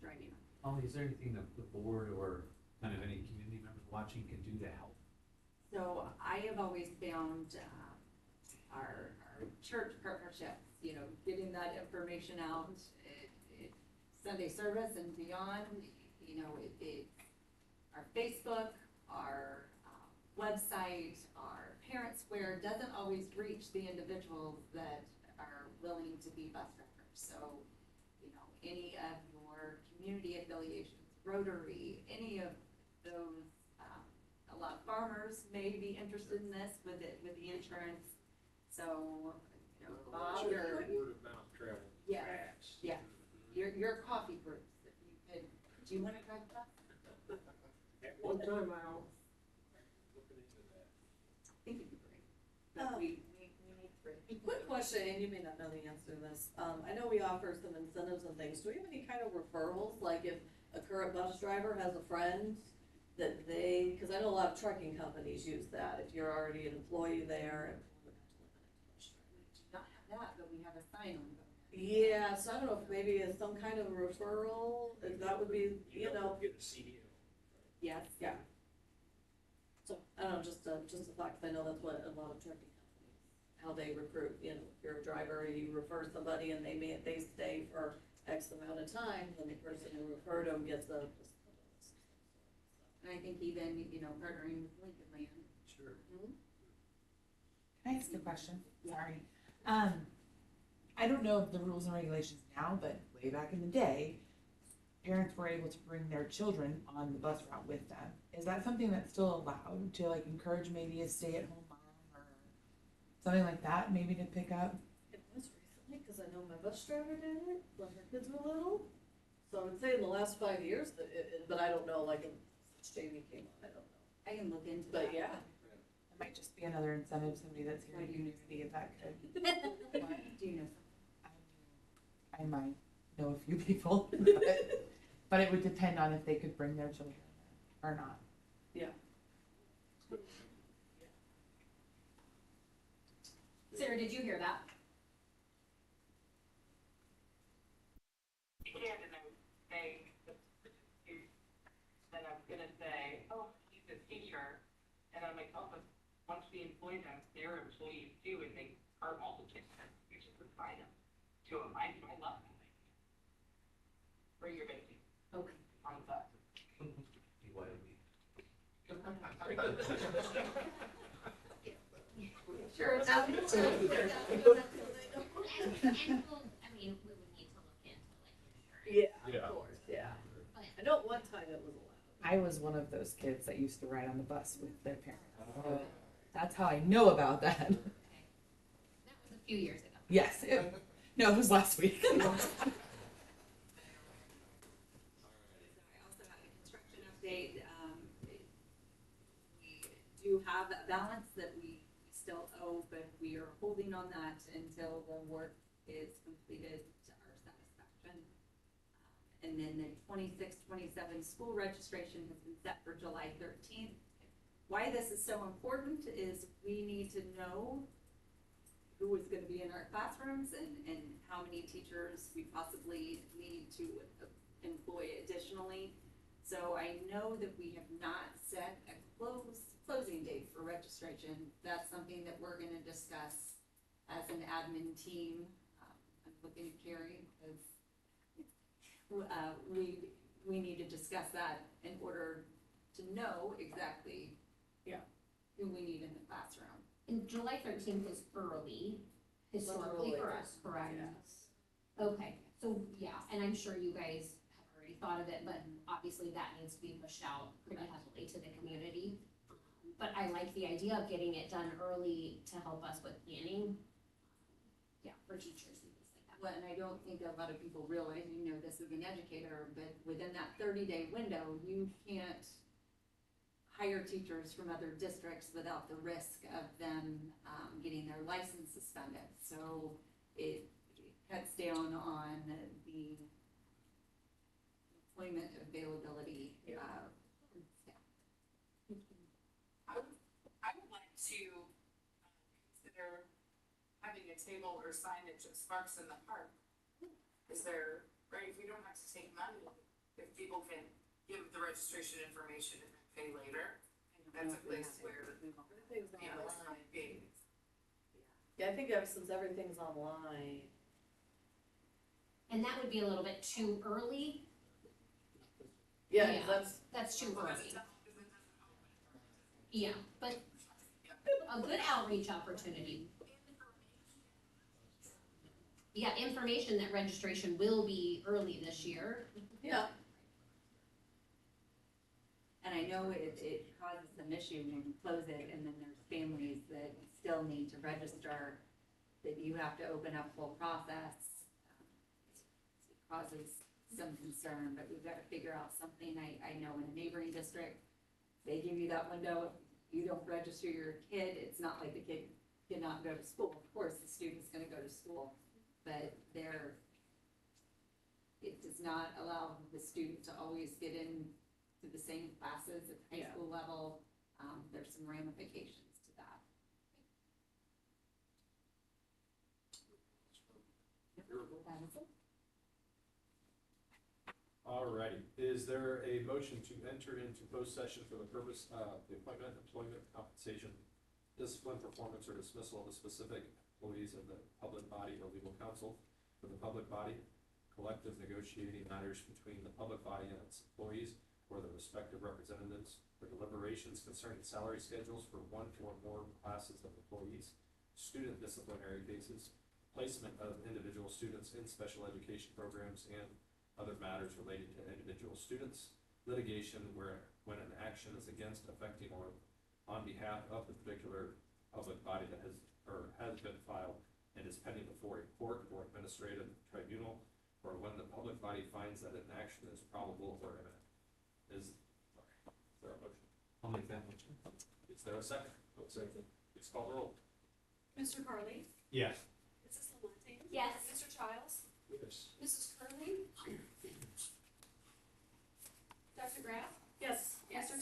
driving. Holly, is there anything that the board or kind of any community members watching can do to help? So I have always found our church partnerships, getting that information out, Sunday service and beyond, our Facebook, our website, our parent square doesn't always reach the individuals that are willing to be bus drivers. So, any of your community affiliations, Rotary, any of those, a lot of farmers may be interested in this with the insurance. So, Bob, Sure, word of mouth travel. Yeah. Fast. Yeah. Your coffee groups, if you could, do you want to drive that? At one time, I was looking into that. I think it'd be great. But we need 3. Quick question, and you may not know the answer to this. I know we offer some incentives and things. Do we have any kind of referrals? Like if a current bus driver has a friend that because I know a lot of trucking companies use that. If you're already an employee there. We do not have that, but we have a sign on them. Yeah, so I don't know if maybe it's some kind of referral, if that would be, Get a CDL. Yes. Yeah. So, I don't know, just a thought, 'cause I know that's what a lot of trucking companies, how they recruit, if you're a driver, you refer somebody and they stay for X amount of time, then the person who referred them gets a. And I think even, partnering with Lincoln Land. Sure. Can I ask a question? Sorry. I don't know the rules and regulations now, but way back in the day, parents were able to bring their children on the bus route with them. Is that something that's still allowed to encourage maybe a stay-at-home mom or something like that, maybe to pick up? It was recently, because I know my bus driver did it when her kids were little. So I would say in the last 5 years, but I don't know, since Jamie came on, I don't know. I can look into But that. yeah. It might just be another incentive, somebody that's here at Unity, if that could. Do you know something? I might know a few people, but it would depend on if they could bring their children. are not. Sarah, did you hear that? You can't, and I would say, then I'm gonna say, oh, he's a teacher, and I'm like, oh, but once we employ them, they're employees too, and they are multiplicative, you should provide them to them, I love that idea. Bring your baby. Okay. On that. Sure, it's out. And we'll, I mean, we would need to look into like insurance. Yeah, of course, yeah. But I know at one time it was allowed. I was one of those kids that used to ride on the bus with their parents. So that's how I know about that. okay. That was a few years ago. Yes. No, it was last week. I also have a construction update. We do have a balance that we still owe, but we are holding on that until the work is completed to our satisfaction. And then the 26-27 school registration has been set for July 13th. Why this is so important is we need to know who is going to be in our classrooms and how many teachers we possibly need to employ additionally. So I know that we have not set a closing date for registration. That's something that we're going to discuss as an admin team. I'm looking at Carrie because we need to discuss that in order to know exactly who we need in the classroom. And July 13th is early, historically for us, correct? Yes. Okay, so yeah, and I'm sure you guys have already thought of it, but obviously that needs to be pushed out pretty heavily to the community. But I like the idea of getting it done early to help us with planning. Yeah, for teachers and things like that. Well, and I don't think a lot of people realize, you know this as an educator, but within that 30-day window, you can't hire teachers from other districts without the risk of them getting their license suspended. So it cuts down on the employment availability of staff. I would like to consider having a table or signage of Sparks in the Park. Is there, right, if we don't have to take money, if people can give the registration information and then pay later, that's a place where, Everything's you know, it's online. not big. Yeah, I think since everything's online. And that would be a little bit too early. Yeah, Yeah. 'cause That's too Because early. it doesn't open. Yeah, but a good outreach opportunity. Yeah, information that registration will be early this year. yeah, And I know it causes some issue when you close it, and then there's families that still need to register, that you have to open up full process. It causes some concern, but we've got to figure out something. I know in a neighboring district, they give you that window. If you don't register your kid, it's not like the kid cannot go to school. Of course, the student's gonna go to school, but it does not allow the student to always get in to the same classes at high school level. There's some ramifications to that. That is it. Alrighty, is there a motion to enter into closed session for the purpose of the appointment, employment, compensation, discipline, performance, or dismissal of the specific employees of the public body or legal counsel for the public body, collective negotiating matters between the public body and its employees or their respective representatives, for deliberations concerning salary schedules for one or more classes of employees, student disciplinary cases, placement of individual students in special education programs, and other matters relating to individual students, litigation when an action is against, affecting, or on behalf of the particular public body that has been filed and is pending before a court or administrative tribunal, or when the public body finds that an action is probable or imminent. Is there a motion? I'll make that motion. Is there a second? Second. Please call the roll. Mr. Carly? Yes. Mrs. Valenti? Yes. Mr. Childs? Yes. Mrs. Curley? Dr. Graff? yes. Mr.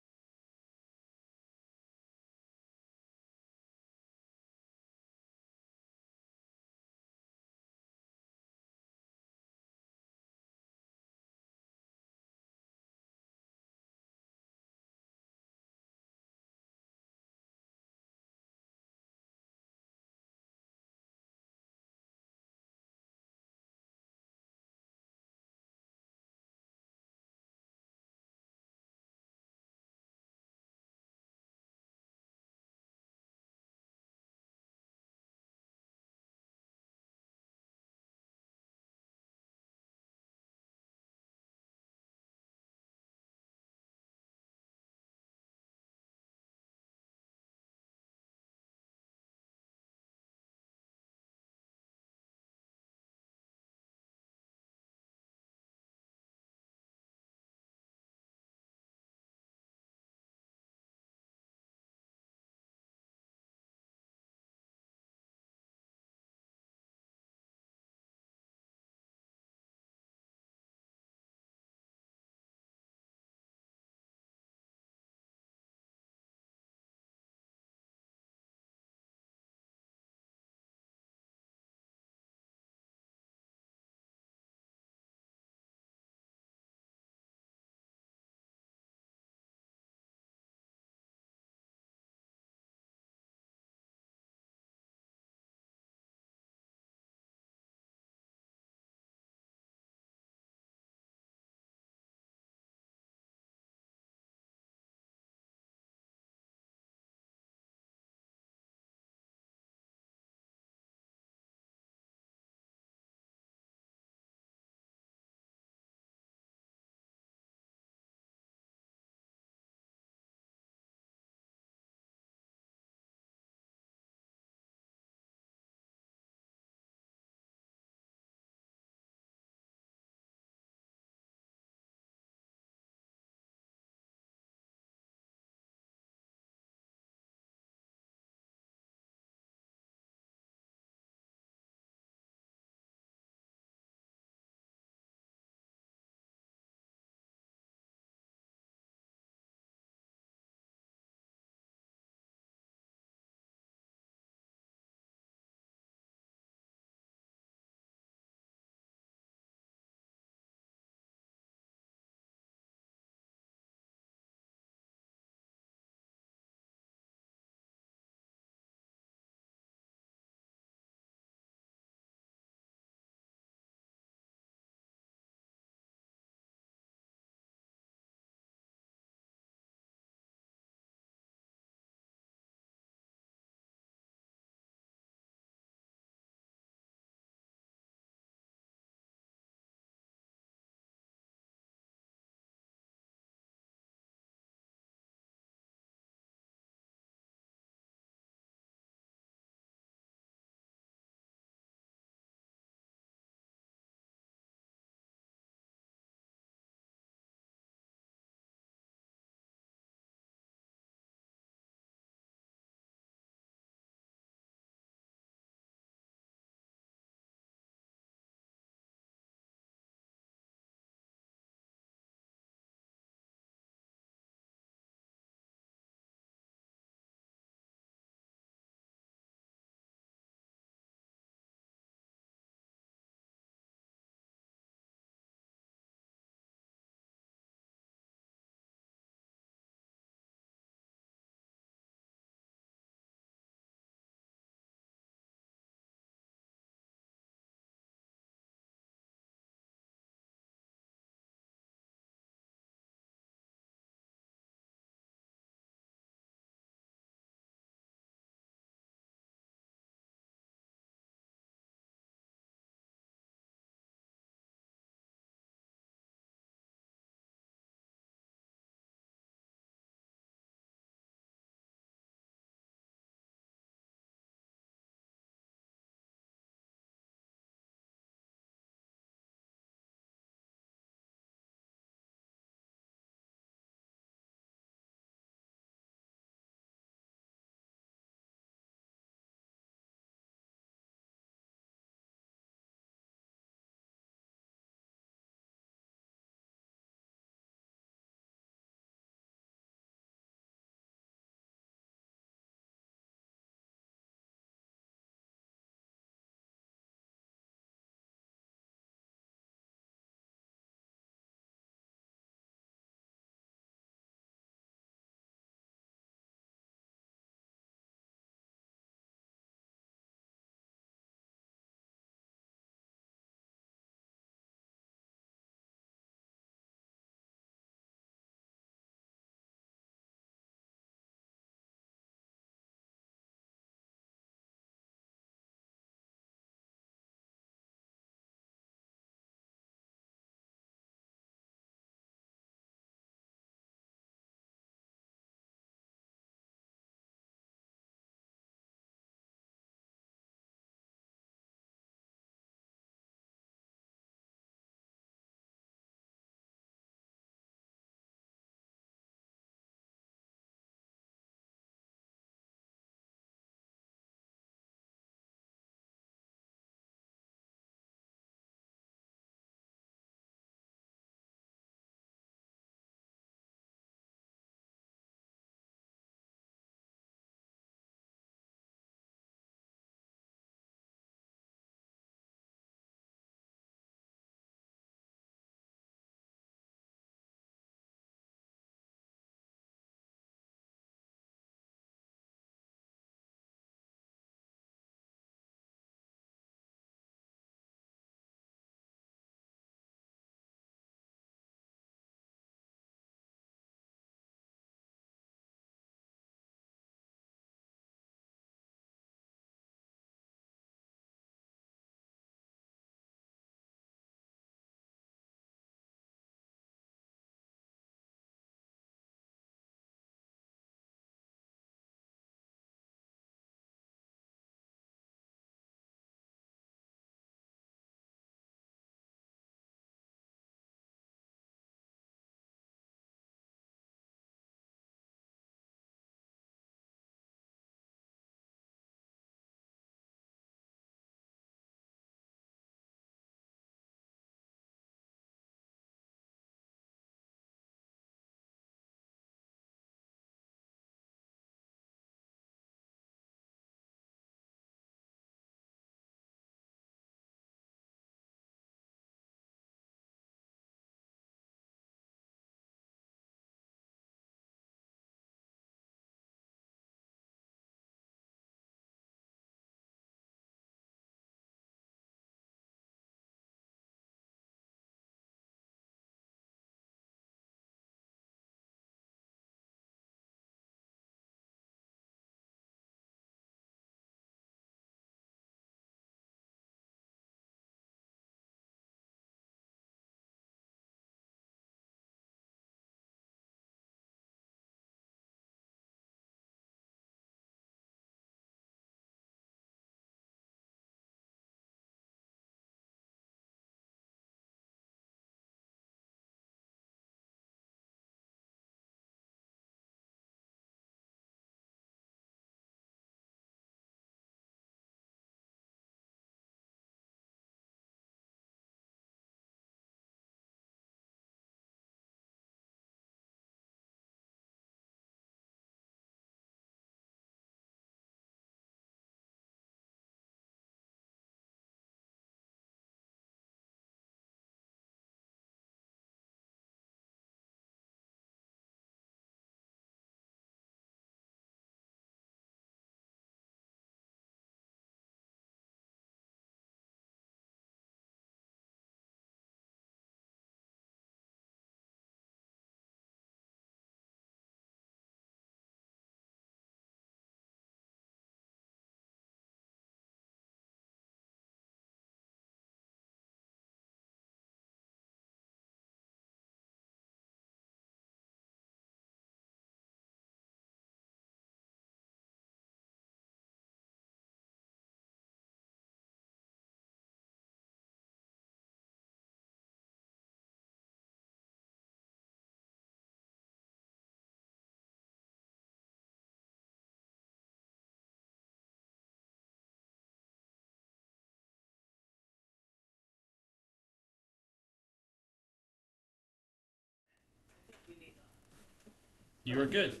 You are good.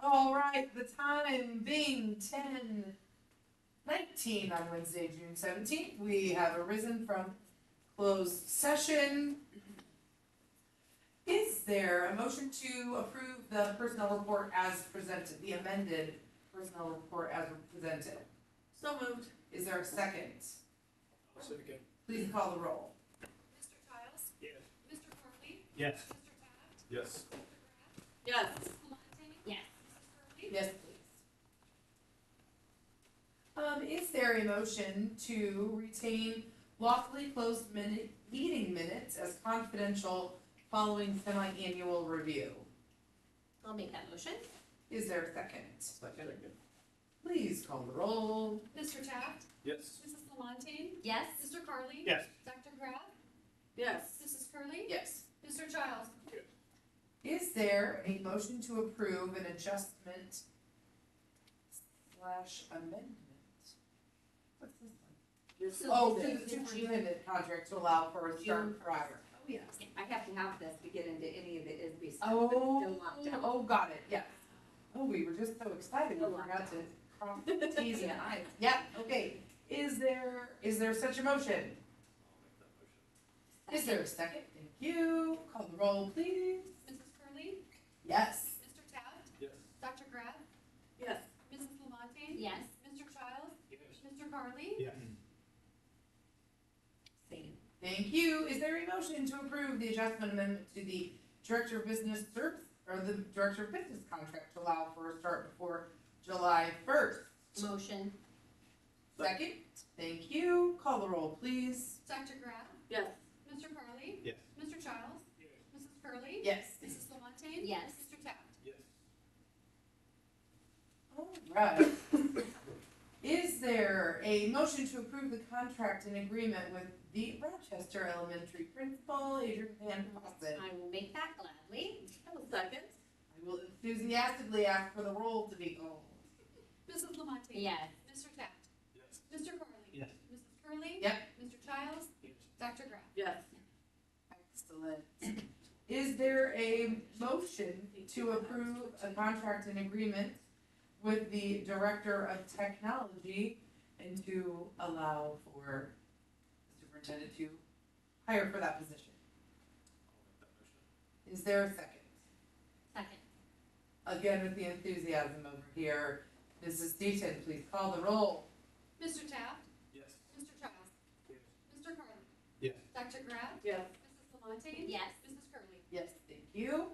All right, the time being 10:19 on Wednesday, June 17th, we have arisen from closed session. Is there a motion to approve the personnel report as presented, the amended personnel report as presented? So moved. Is there a second? I'll say it again. Please call the roll. Mr. Childs? Yes. Mr. Carly? Yes. Mr. Taft? Yes. Yes. Mrs. Clemente? Yes. Mrs. Curley? Yes, please. Is there a motion to retain lawfully closed meeting minutes as confidential following semi-annual review? I'll make that motion. Is there a second? Second. Please call the roll. Mr. Taft? Yes. Mrs. Clemente? Yes. Mr. Carly? Yes. Dr. Graf? Yes. Mrs. Curley? Yes. Mr. Childs? Is there a motion to approve an adjustment / amendment? What's this one? Oh, to the superintendent contract to allow for a start prior. Oh, yes. I have to have this to get into any of the ISB stuff. Oh, but it's still locked down. oh, got it, yes. Oh, we were just so excited, we forgot to cross the T's and I's. Yep, okay. Is there such a motion? Is there a second? Thank you. Call the roll, please. Mrs. Curley? Yes. Mr. Taft? Yes. Dr. Graf? Yes. Mrs. Clemente? Yes. Mr. Childs? Yes. Mr. Carly? Yes. Same. Thank you. Is there a motion to approve the adjustment amendment to the Director of Business Service, or the Director of Business contract to allow for a start before July 1st? Motion. Second. Thank you. Call the roll, please. Dr. Graf? Yes. Mr. Carly? Yes. Mr. Childs? Mrs. Curley? Yes. Mrs. Clemente? Yes. Mr. Taft? Yes. All right. Is there a motion to approve the contract and agreement with the Rochester Elementary Principal, Adrian Van Fossen? I will make that gladly. Second. I will enthusiastically ask for the roll to be called. Mrs. Clemente? Yes. Mr. Taft? Yes. Mr. Carly? Yes. Mrs. Curley? Yep. Mr. Childs? Dr. Graf? Yes. Excellent. Is there a motion to approve a contract and agreement with the Director of Technology and to allow for the superintendent to hire for that position? Is there a second? Second. Again, with the enthusiasm over here, Mrs. Deaton, please call the roll. Mr. Taft? Yes. Mr. Childs? Mr. Carly? Yes. Dr. Graf? Yes. Mrs. Clemente? Yes. Mrs. Curley? Yes, thank you.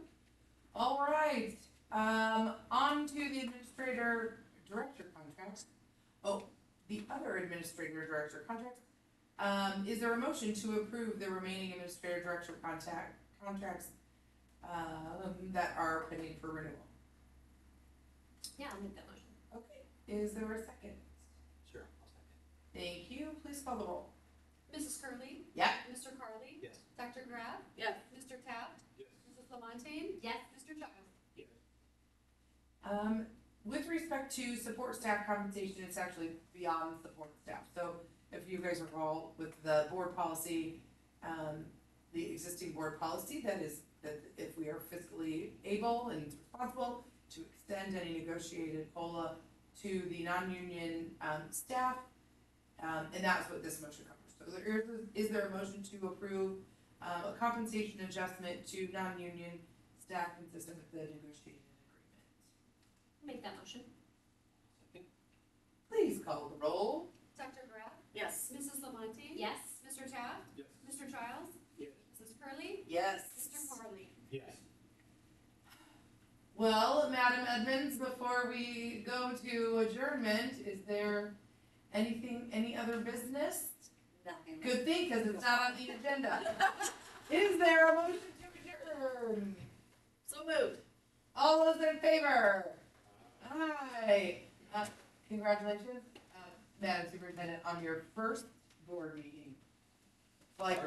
All right, on to the administrator director contracts. Oh, the other administrator director contracts. Is there a motion to approve the remaining administrator director contracts that are pending for renewal? Yeah, I'll make that motion. Okay, is there a second? Sure, I'll second. Thank you, please call the roll. Mrs. Curley? Yeah. Mr. Carly? Yes. Dr. Graf? Yes. Mr. Taft? Yes. Mrs. Clemente? Yes. Mr. Childs? With respect to support staff compensation, it's actually beyond support staff. So if you guys recall with the board policy, the existing board policy, that is that if we are fiscally able and responsible to extend any negotiated COLA to the non-union staff, and that's what this motion covers. So is there a motion to approve a compensation adjustment to non-union staff consistent with the negotiated agreement? Make that motion. Please call the roll. Dr. Graf? Yes. Mrs. Clemente? Yes. Mr. Taft? Yes. Mr. Childs? Yes. Mrs. Curley? Yes. Mr. Carly? Yes. Well, Madam Edmonds, before we go to adjournment, is there any other business? Nothing. Good thing, because it's not on the agenda. Is there a motion to adjourn? So moved. All those in favor? Aye. Congratulations, Madam Superintendent, on your first board meeting. Like,